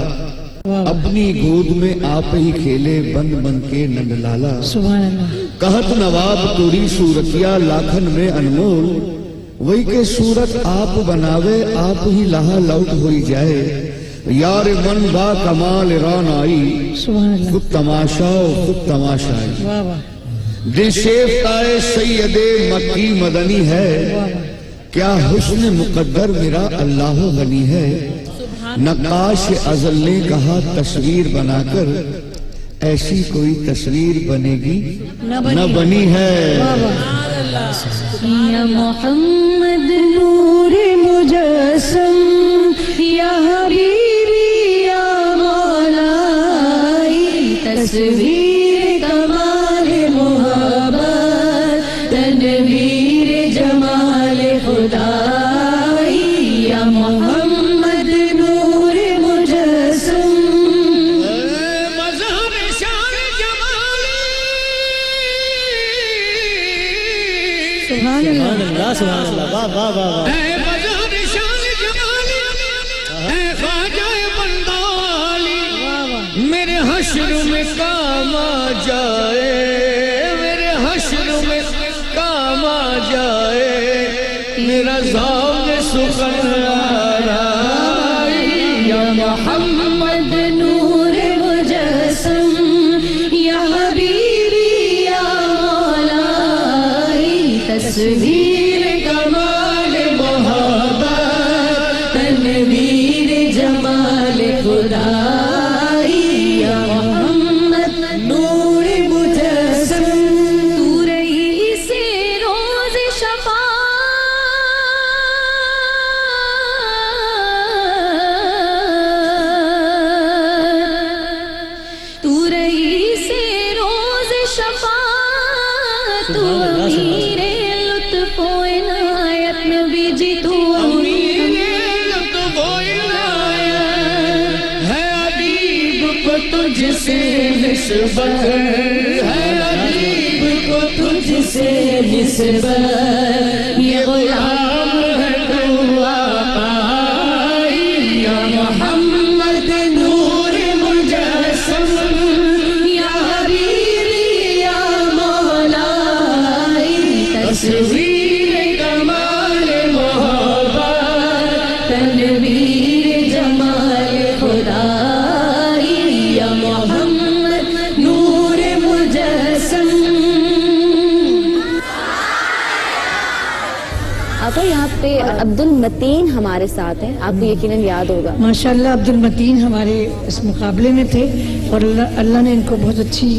अपनी गोद में आप ही खेले बन बन के नंदलाला। सुभान अल्लाह। कहत नवाब तोरी सूरतिया लाखन में अनमोल, वही के सूरत आप बनावे आप ही लहा लौट होई जाए। यार मन बा कमाल रान आई, सुभान अल्लाह। खुद तमाशा खुद तमाशाई। वाह वाह दिशेफ्ताए सैयदे मक्की मदनी है, क्या हुस्न मुकद्दर मेरा अल्लाह गनी है। नक्काश अज़ल ने कहा तस्वीर बनाकर, ऐसी कोई तस्वीर बनेगी न बनी है। या मोहम्मद नूर मुजस्सम, या हबीबी या मौलाई, तस्वीर कमाल मोहब्बत, तनवीर जमाल खुदाई। या मोहम्मद नूर मुजस्सम, मज़हर शान जमाली। सुभान अल्लाह। सुभान अल्लाह, वाह वाह वाह। ऐ मज़हर शान जमाली, ऐ ख्वाजा बंदाली, मेरे हश्र में काम आ जाए, मेरे हश्र में काम आ जाए, मेरा ज़ौक़ सुख़न आराई। या मोहम्मद नूर मुजस्सम, या हबीबी या मौलाई, तस्वीर कमाल मोहब्बत, तनवीर जमाल खुदाई। या मोहम्मद नूर मुजस्सम, तू रही से रोज़ शफ़ा, तू रही से रोज़ शफ़ा, तू अमीर लुत्फ़ व इनायत, नबी जी तू अमीर लुत्फ़ व इनायत है, अदीब को तुझसे निस्बत है, अदीब को तुझसे निस्बत, ये गुलाम है तू आकाई। या मोहम्मद नूर मुजस्सम, या हबीबी या मौलाई, तस्वीर कमाल मोहब्बत, तनवीर जमाल खुदाई। या मोहम्मद नूर मुजस्सम। आपको यहाँ पे अब्दुल मतीन हमारे साथ हैं, आपको यकीनन याद होगा। माशाल्लाह अब्दुल मतीन हमारे इस मुकाबले में थे और अल्लाह ने इनको बहुत अच्छी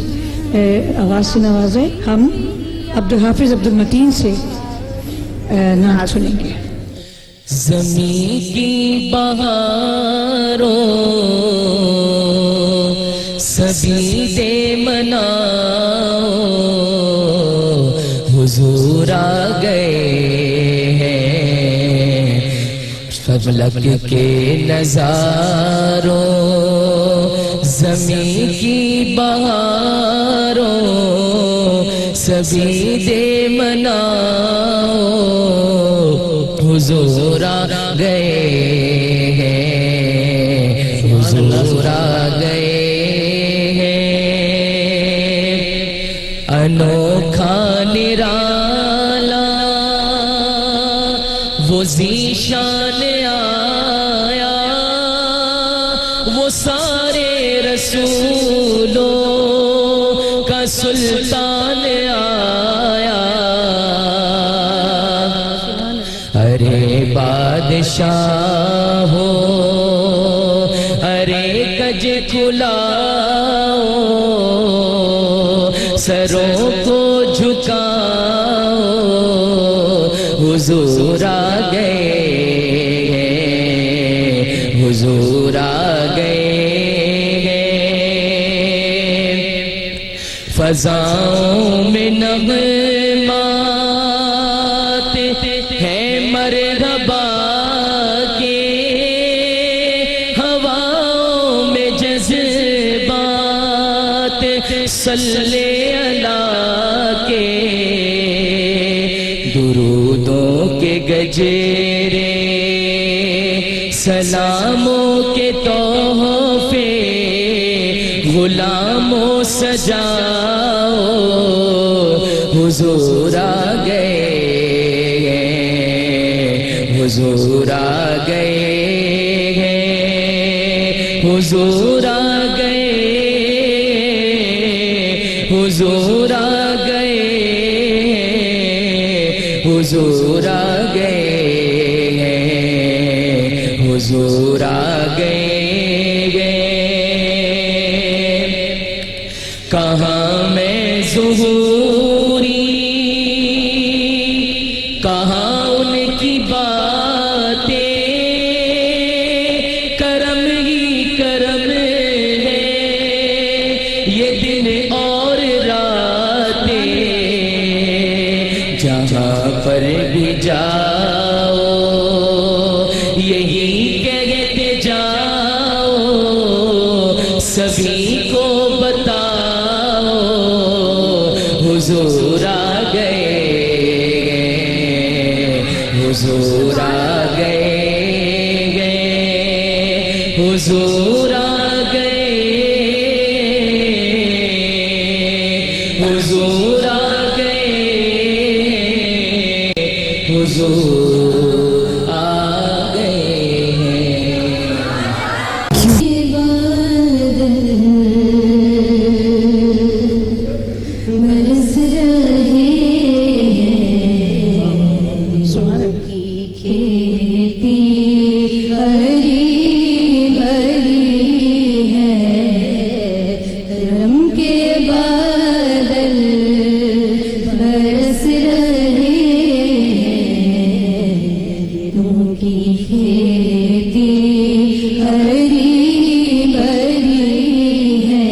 आवाज़ से नवाजा। हम अब्दुल हाफिज अब्दुल मतीन से नात सुनेंगे। ज़मीं की बहारों सभी दे मनाओ, हुजूर आ गए हैं फलक के नज़ारों। ज़मीं की बहारों सभी दे मनाओ, हुजूर आ गए हैं, हुजूर आ गए हैं। अनोखा निराला वो ज़ीशान आया, वो सारे रसूलों का सुल्तान आया। अरे बादशाह हो, अरे कज खुलाओ, सरों को झुकाओ, हुजूर आ गए, हुजूर आ गए। फज़ाओं में नग़मात है मरहबा के, हवाओं में जज़्बात सल्ले अला के। दुरूद درودوں کے گجرے سلاموں کے تحفے غلاموں سجاؤ حضور آ گئے حضور آ گئے حضور آ گئے حضور آ گئے حضور آ گئے حضور آ گئے کہاں میں ظہوری کہاں ان کی باتیں کرم ہی کرم ہے یہ دن اور راتیں جہاں پر بھی جاؤ یہی کہتے جاؤ سبھی کو بتاؤ حضور آ گئے حضور آ گئے حضور آ گئے حضور آ گئے حضور آ گئے برس رہے کی کھیتی ہری بھری ہے کرم کے بادل برس رہے دلوں کی کھیتی ہری بھری ہے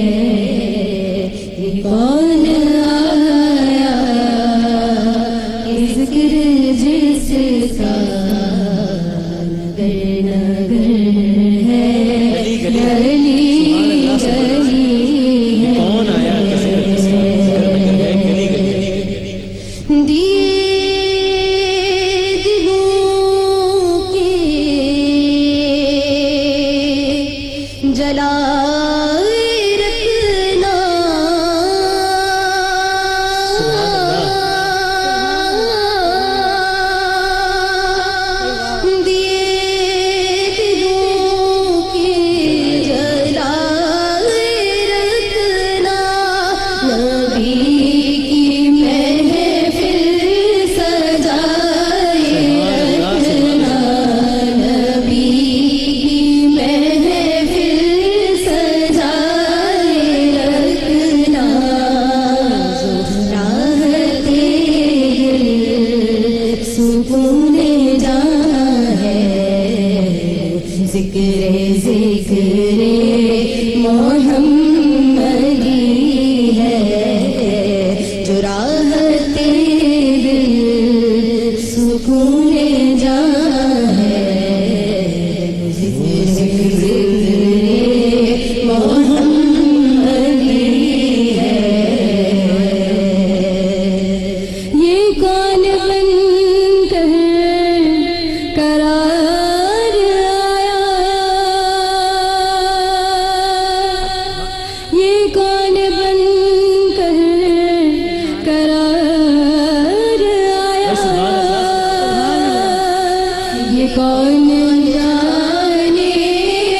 کون آیا ذکر جس کا نگر نگر ہے گلی گلی ہے کون آیا دیے دلوں کے جلائے رکھنا دیے دلوں کے جلائے رکھنا نبی کی محفل سجائے رکھنا نبی کی محفل سجائے رکھنا راحت دل سکون جانا ہے ذکر ذکر محمدی ہے جو راحت دل سکون جانا ہے ذکر ذکر محمدی ہے یہ کون بن کر قرار آیا یہ کون بن کر قرار آیا یہ کون جانے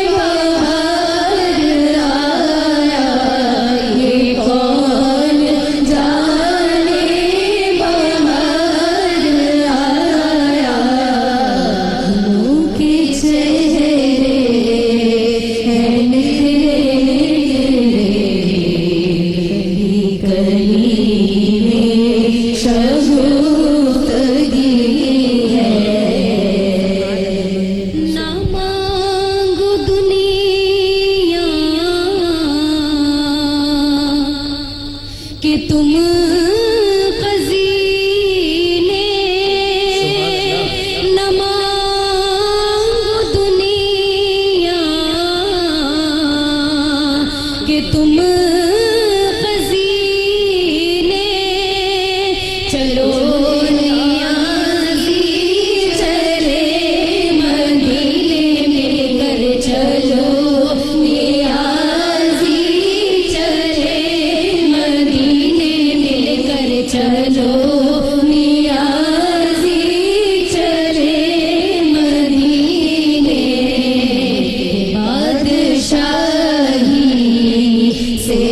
باہر آیا یہ کون جانے باہر آیا منہ کے چہرے ہیں نکھرے گلی گلی میں شگفتگی ہے نہ مانگو دنیا کہ تم خزینے نہ مانگو دنیا کہ تم خزینے چلو نیاز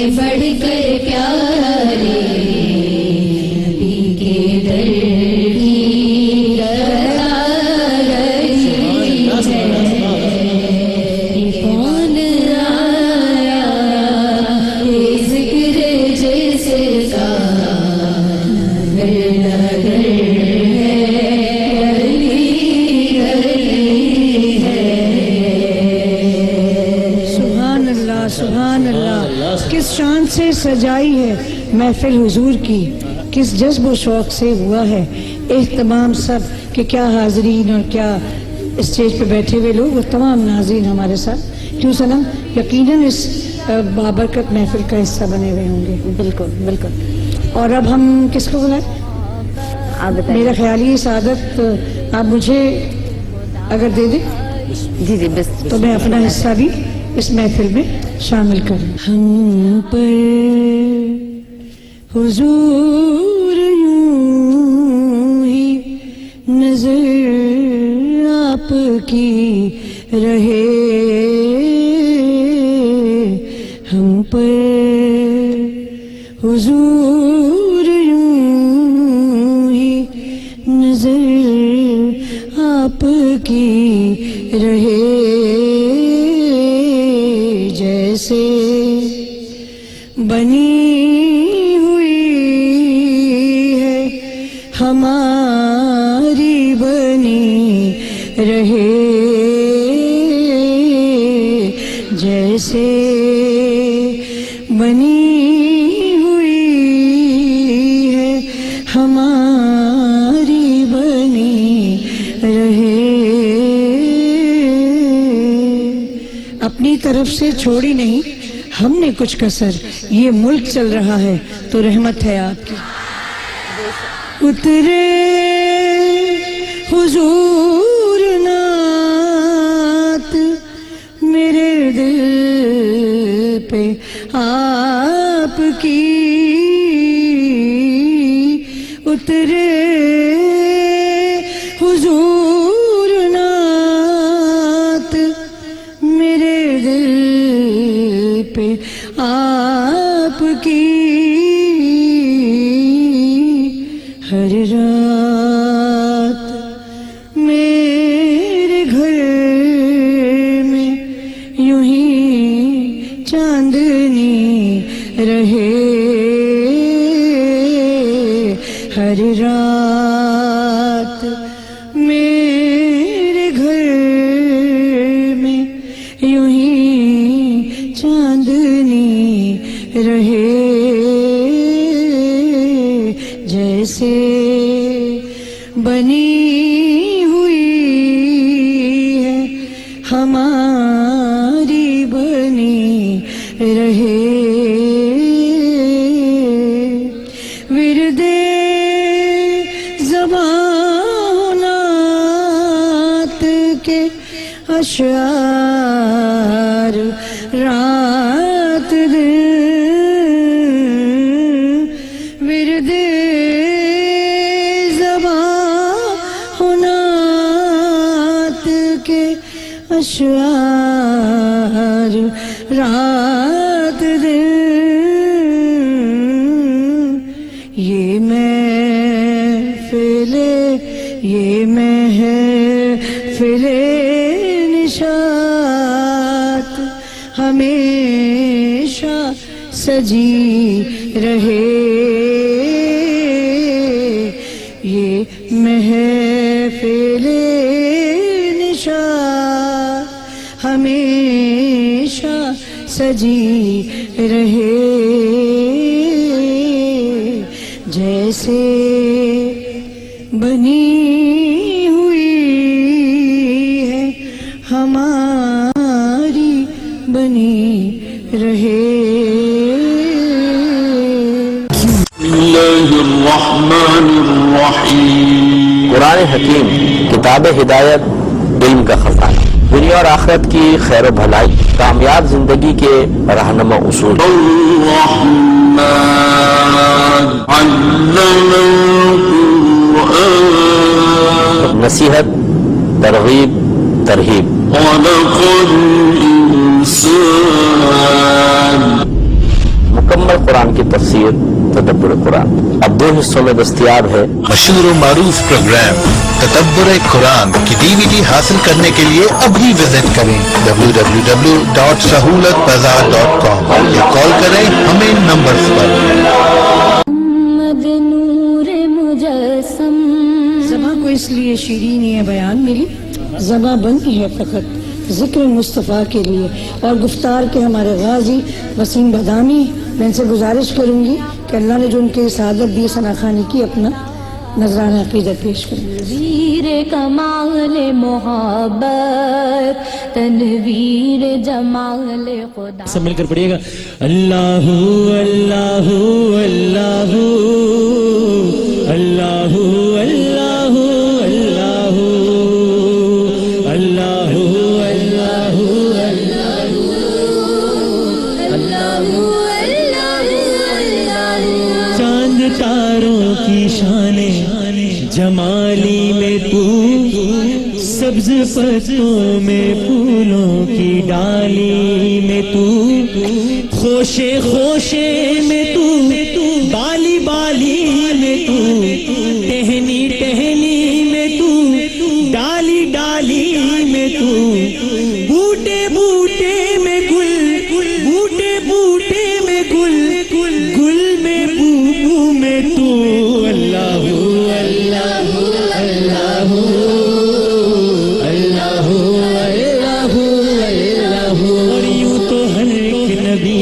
बढ़ कर प्यारे नबी के दर की रजा रही है। कौन आया ये जिक्र जिसका नगर नगर है, गली गली है। सुभान अल्लाह, किस शान से सजाई है महफिल हुजूर की, किस जज्ब व शौक से हुआ है एहतमाम सब कि क्या हाजरीन और क्या स्टेज पे बैठे हुए लोग और तमाम नाज़रीन हमारे साथ। क्यों सनम, यकीनन इस बाबरकत महफिल का हिस्सा बने हुए होंगे। बिल्कुल बिल्कुल। और अब हम किसको बुलाएं? आप बताइए। मेरा ख्याल ये सादत आप मुझे अगर दे दें जी जी बस। तो मैं अपना हिस्सा भी इस महफिल में शामिल करूं। हम पर हुजूर यूं ही नजर आपकी रहे, हम पर हुजूर यूं ही नजर आपकी रहे, जैसे बनी हुई है हमारी बनी रहे, जैसे बनी हुई है हमारी बनी रहे। अपनी तरफ से छोड़ी नहीं हमने कुछ कसर, ये मुल्क चल रहा है तो रहमत है आपकी। उतरे हुजूर नात मेरे दिल पे आपकी, उतरे हुजूर नात मेरे दिल पे आपकी, हर रात मेरे घर में यूं ही चांदनी रहे, हर रात मेरे घर में यूं ही चांदनी रहे, जैसे बनी हुई है हमारी बनी रहे। विरदे ज़बानात के अशआर रात दिन, विरदे ज़बानात के अशआर रात दिन, ये महफ़िले निशात हमेशा सजी रहे, ये महफ़िले निशात हमेशा सजी रहे, जैसे बनी हुई है हमारी बनी रहे। कुरान हकीम किताब हिदायत, इल्म का खजाना, दुनिया और आखिरत की खैर व भलाई, कामयाब जिंदगी के रहनुमा उसूल। नसीहत, तरगीब, तरहीब। मुकम्मल कुरान की तफसीर तदब्बुर कुरान अब 2 हिस्सों में दस्तयाब है। मशहूर मारूफ प्रोग्राम तदब्बुर कुरान की DVD हासिल करने के लिए अभी विजिट करें www.sahulatbazaar.com या कॉल करें हमें इन नंबर्स पर। ज़बां को इसलिए शीरीनी बयान मिली, ज़बां बनी है फ़कत ज़िक्र मुस्तफ़ा के लिए। और गुफ्तार के हमारे गाजी वसीम बदामी, मैं इनसे गुजारिश करूँगी कि अल्लाह ने जो उनके सादत दी सना खानी की अपना नजराना अक़ीदत पेश करें। वीर कमाल मोहब्बत तनवीर जमाल खुदा। सब मिलकर पढ़िएगा अल्लाहु अल्लाहु अल्लाहु अल्लाहु अल्लाहु अल्लाहु अल्लाहु अल्लाहु अल्लाहु। चांद तारों की शाने जमाली में तू, सब्ज पत्तों में फूलों की डाली में तू, खोशे खोशे में तू, बाली बाली में तू, टहनी टहनी में तू, डाली डाली में तू, बूटे बूटे में गुल, बूटे बूटे में गुल, गुल में बू में तू। अल्लाहु अल्लाहु अल्लाहु अल्लाहु अल्लाहु अल्लाहु। और यूं तो हर एक नबी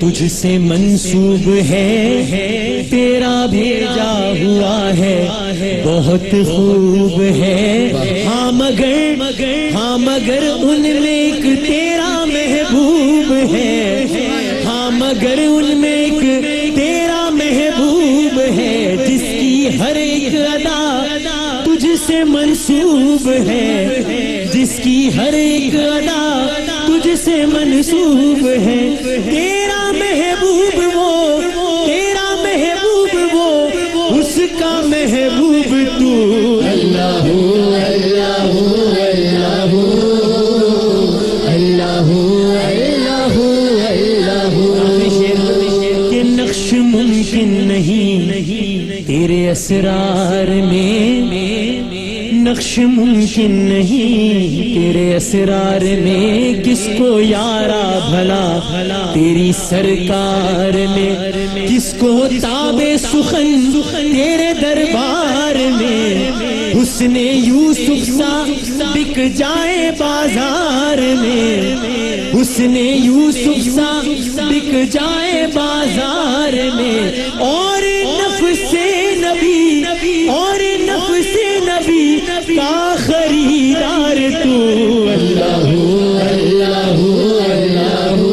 तुझसे मंसूब है, तेरा भेजा हुआ है बहुत खूब है। हाँ मगर उनमें एक तेरा महबूब है, हाँ मगर उनमें एक तेरा महबूब है, जिसकी हर एक अदा तुझसे मंसूब है, जिसकी हर एक अदा तुझसे मंसूब है। तेरा महबूब वो, तेरा महबूब वो, उसका महबूब तू। अल्लाहु अल्लाहु अल्लाहु अल्लाहु अल्लाहु अल्लाहु। के नक्श मुमकिन नहीं तेरे असरार में, नक्श मुमकिन नहीं तेरे असरार में, किसको यारा भला तेरी सरकार में, किसको ताबे सुखन तेरे दरबार में। हुस्ने यूसुफ सा बिक जाए बाजार में, हुस्ने यूसुफ सा बिक जाए बाजार में। और नफ्से नबी, और नफ्से नबी का खरीदार तू। अल्लाहु अल्लाहु अल्लाहु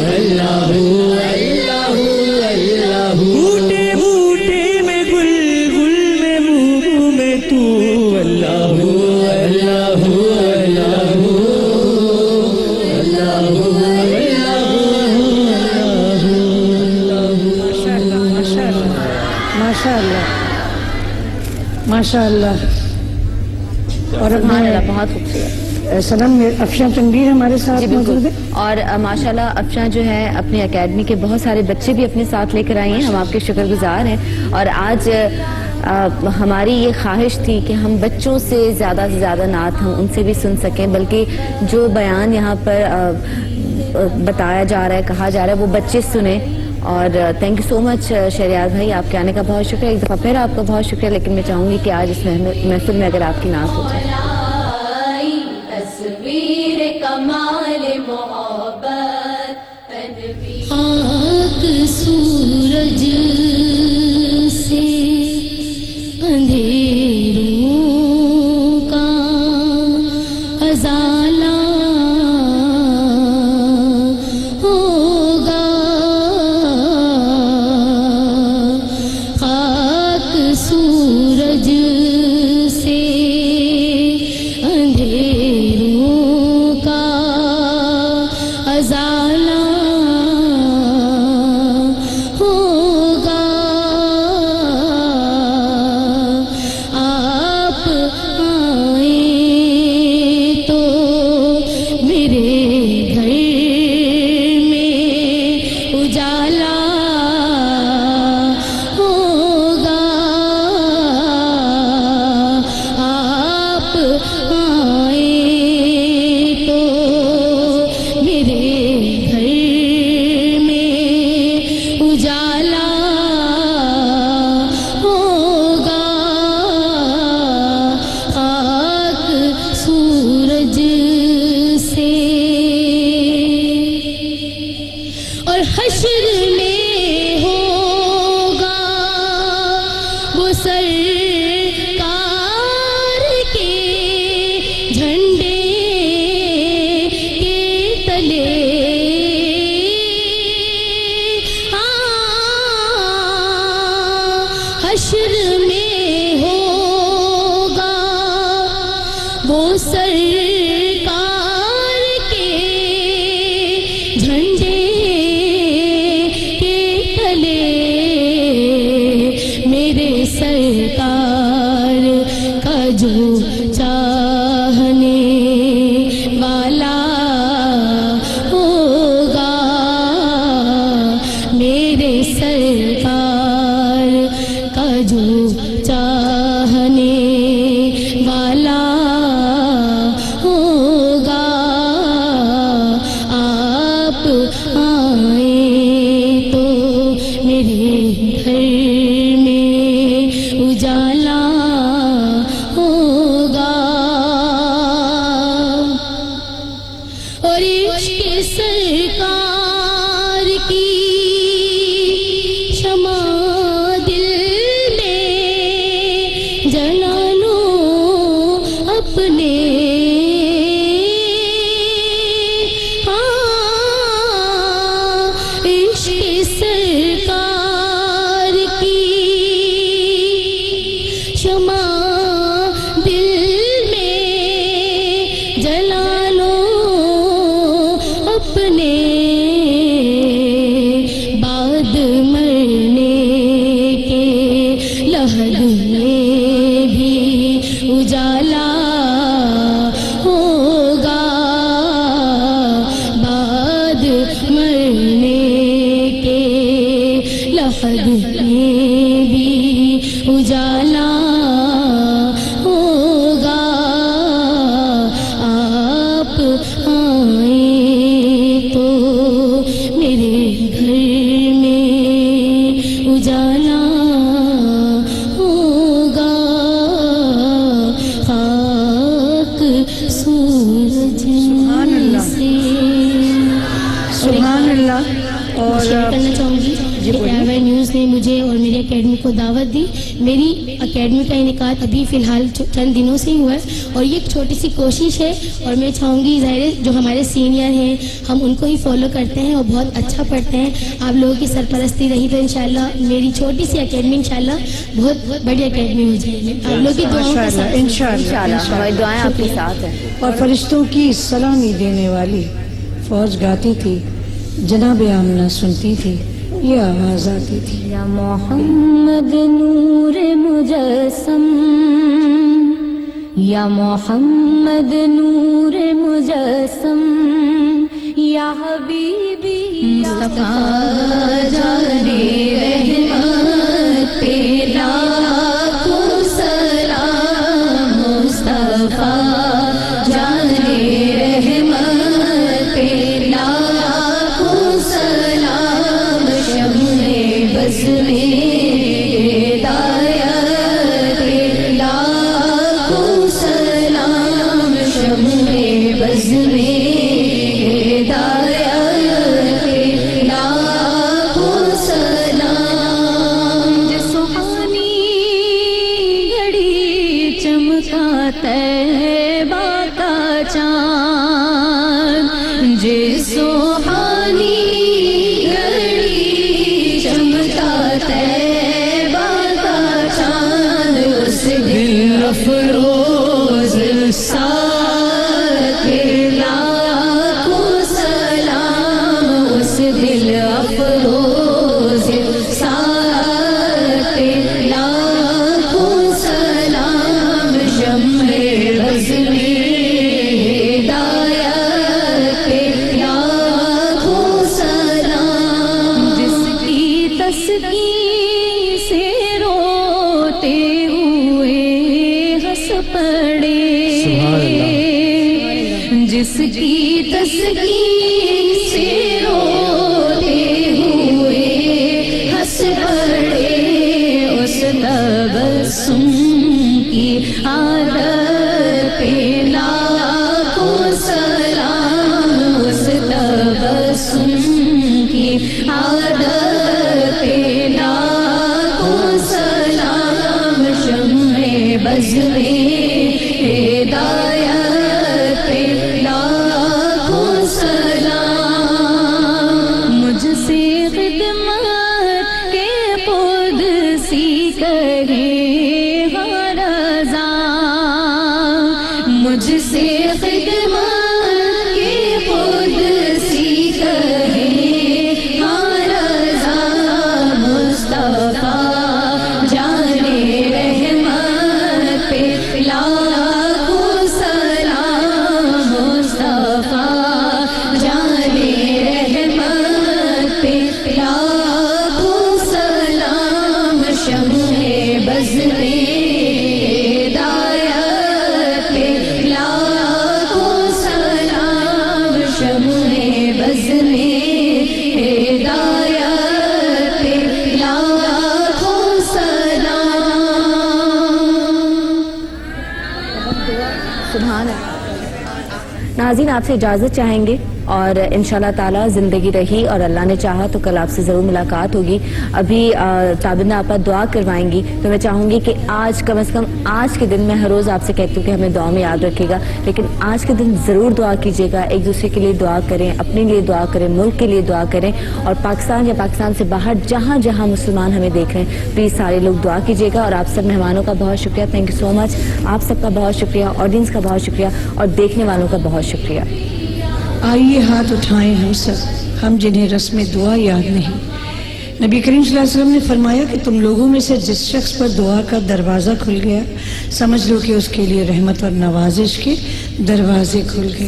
अल्लाहु अल्लाहु अल्लाहु। बूटे बूटे में गुल, गुल में बू में तू। अल्लाहु अल्लाहु अल्लाहु अल्लाहु अल्लाहु। माशाअल्लाह माशाअल्लाह। और अब बहुत खूबसूरत सनम अफशा तनवीर हमारे साथ मौजूद है। और माशाल्लाह अफशा जो है अपनी एकेडमी के बहुत सारे बच्चे भी अपने साथ लेकर आई हैं, हम आपके शुक्रगुजार हैं। और आज हमारी ये ख्वाहिश थी कि हम बच्चों से ज़्यादा नात हम उनसे भी सुन सकें, बल्कि जो बयान यहाँ पर बताया जा रहा है, कहा जा रहा है, वो बच्चे सुने। और thank you so much Shahryar भाई, आपके आने का बहुत शुक्रिया, एक दफ़ा फिर आपका बहुत शुक्रिया। लेकिन मैं चाहूँगी कि आज इस महफिल में अगर आपकी नात हो जाए। तस्वीर कमाल मोहब्बत खाक सूरज से अंधेरों का अजाला होगा, खाक सूरज से अंधेरों का अजाला होगा। اور حشر میں ہوگا وہ سرکار کے جھنڈے کے تلے حشر میں ہوگا وہ سرکار کے جھنڈے کے تلے میرے سرکار کا جو چاہنے والا ہوگا میرے سرکار کا جو چاہنے والا ہوگا آپ آئیں تو میرے گھر میں اجالا ہوگا اور عشق سرکار کی شمع دل میں جلا لو اپنے عشق سرکار کی شمع دل میں جلا لو اپنے بعد مرنے کے لحد میں بھی اجالا ہوگا بعد مرنے کے لحد میں بھی اجالا ہوگا آپ آئیں تو میرے گھر میں اجالا ہوگا خاک سورج سبحان اللہ سے سبحان اللہ اور شیئر کرنا چاہوں گی کہ ایئر نیوز نے مجھے اور میری اکیڈمی کو دعوت دی. میری اکیڈمی کا انعقاد ابھی فی الحال چند دنوں سے ہی ہوا ہے اور یہ ایک چھوٹی سی کوشش ہے اور میں چاہوں گی ظاہر ہے جو ہمارے سینئر ہیں ہم ان کو ہی فالو کرتے ہیں اور بہت اچھا پڑھتے ہیں. آپ لوگوں کی سرپرستی رہی تو انشاءاللہ میری چھوٹی سی اکیڈمی انشاءاللہ بہت بڑی اکیڈمی ہو جائے گی. آپ لوگ کی دعاؤں کے ساتھ انشاءاللہ ہماری دعائیں آپ کے ساتھ ہیں. اور فرشتوں کی سلامی دینے والی فوج گاتی تھی جناب آمنہ سنتی تھی یہ آواز آتی تھی یا محمد نور مجسم یا محمد نور مجسم یا حبیبی مصطفیٰ جانے رحمت پہ لاکھوں سلام مصطفیٰ جانے رحمت پہ لاکھوں سلام شمع بز میں ہدایت پہ لاکھوں سلام شمع بز میں ہدایت پہ لاکھوں سلام جو سبحانی گھڑی چمکا طیبہ کا چاند جس سبحانی گھڑی چمکا طیبہ کا چاند اس دل افروز ساتھ لاکھوں سلام اس دل افروز ساتھ لاکھوں سلام شمع بز میں ہدایت پہ لاکھوں سلام جس کی تسکین سے روتے ہوئے ہنس پڑے جس کی تسکین سے روتے ہوئے ہنس پڑے اس تبسم کی عادت پہ لاکھوں سلام اس تبسم کی عادت پہ لاکھوں سلام، شمع بز میں ہدایت پہ لاکھوں سلام، مجھ سے خدمت کے قدسی کرے ہاں رضا، مجھ سے خدمت کے قدسی کرے ہاں رضا، مصطفیٰ جانے رحمت پہ لاکھوں سلام، مصطفیٰ جانے رحمت پہ لاکھوں سلام، شمع بز میں ہدایت پہ لاکھوں سلام، شمع بز میں ہدایت پہ لاکھوں سلام۔ سبحان اللہ۔ ناظرین، آپ سے اجازت چاہیں گے اور انشاءاللہ تعالی زندگی رہی اور اللہ نے چاہا تو کل آپ سے ضرور ملاقات ہوگی۔ ابھی تابندہ آپا دعا کروائیں گی تو میں چاہوں گی کہ آج کم از کم آج کے دن، میں ہر روز آپ سے کہتی ہوں کہ ہمیں دعا میں یاد رکھے گا، لیکن آج کے دن ضرور دعا کیجیے گا، ایک دوسرے کے لیے دعا کریں، اپنے لیے دعا کریں، ملک کے لیے دعا کریں، اور پاکستان یا پاکستان سے باہر جہاں جہاں مسلمان ہمیں دیکھ رہے ہیں پلیز سارے لوگ دعا کیجیے گا۔ اور آپ سب مہمانوں کا بہت شکریہ، تھینک یو سو مچ، آپ سب کا بہت شکریہ، آڈینس کا بہت شکریہ، اور دیکھنے والوں کا بہت شکریہ۔ آئیے ہاتھ اٹھائیں ہم سب، ہم جنہیں رسم دعا یاد نہیں۔ نبی کریم صلی اللہ علیہ وسلم نے فرمایا کہ تم لوگوں میں سے جس شخص پر دعا کا دروازہ کھل گیا، سمجھ لو کہ اس کے لیے رحمت اور نوازش کے دروازے کھل گئے۔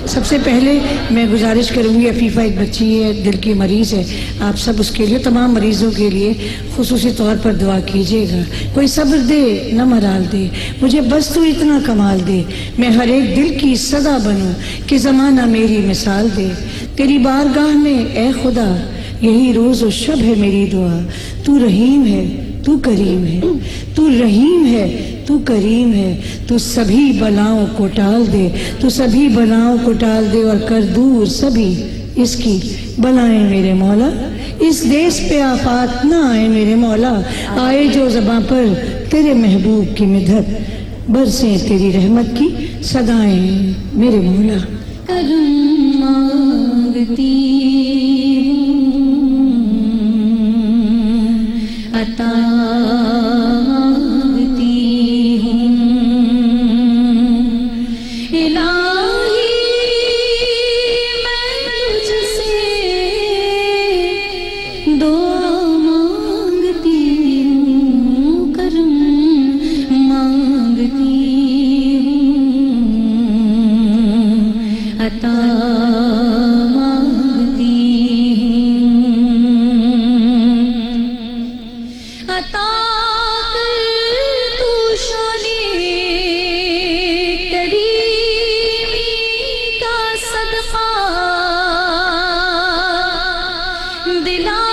سب سے پہلے میں گزارش کروں گی، عفیفہ ایک بچی ہے، دل کی مریض ہے، آپ سب اس کے لیے، تمام مریضوں کے لیے خصوصی طور پر دعا کیجیے گا۔ کوئی صبر دے نہ مرال دے، مجھے بس تو اتنا کمال دے، میں ہر ایک دل کی صدا بنوں کہ زمانہ میری مثال دے، تیری بارگاہ میں اے خدا یہی روز و شب ہے میری دعا، تو رحیم ہے تو کریم ہے، تو رحیم ہے تو کریم ہے، تو سبھی بلاؤں کو ٹال دے، تو سبھی بلاؤں کو ٹال دے اور کر دور سبھی اس کی بلائیں میرے مولا، اس دیس پہ آفات نہ آئے میرے مولا، آئے جو زباں پر تیرے محبوب کی مدحت، برسیں تیری رحمت کی صدائیں میرے مولا۔ کرم مانگتی عطا مانگتی ہوں، الہی میں تجھ سے دعا مانگتی ہوں، کرم مانگتی ہوں، عطا دلا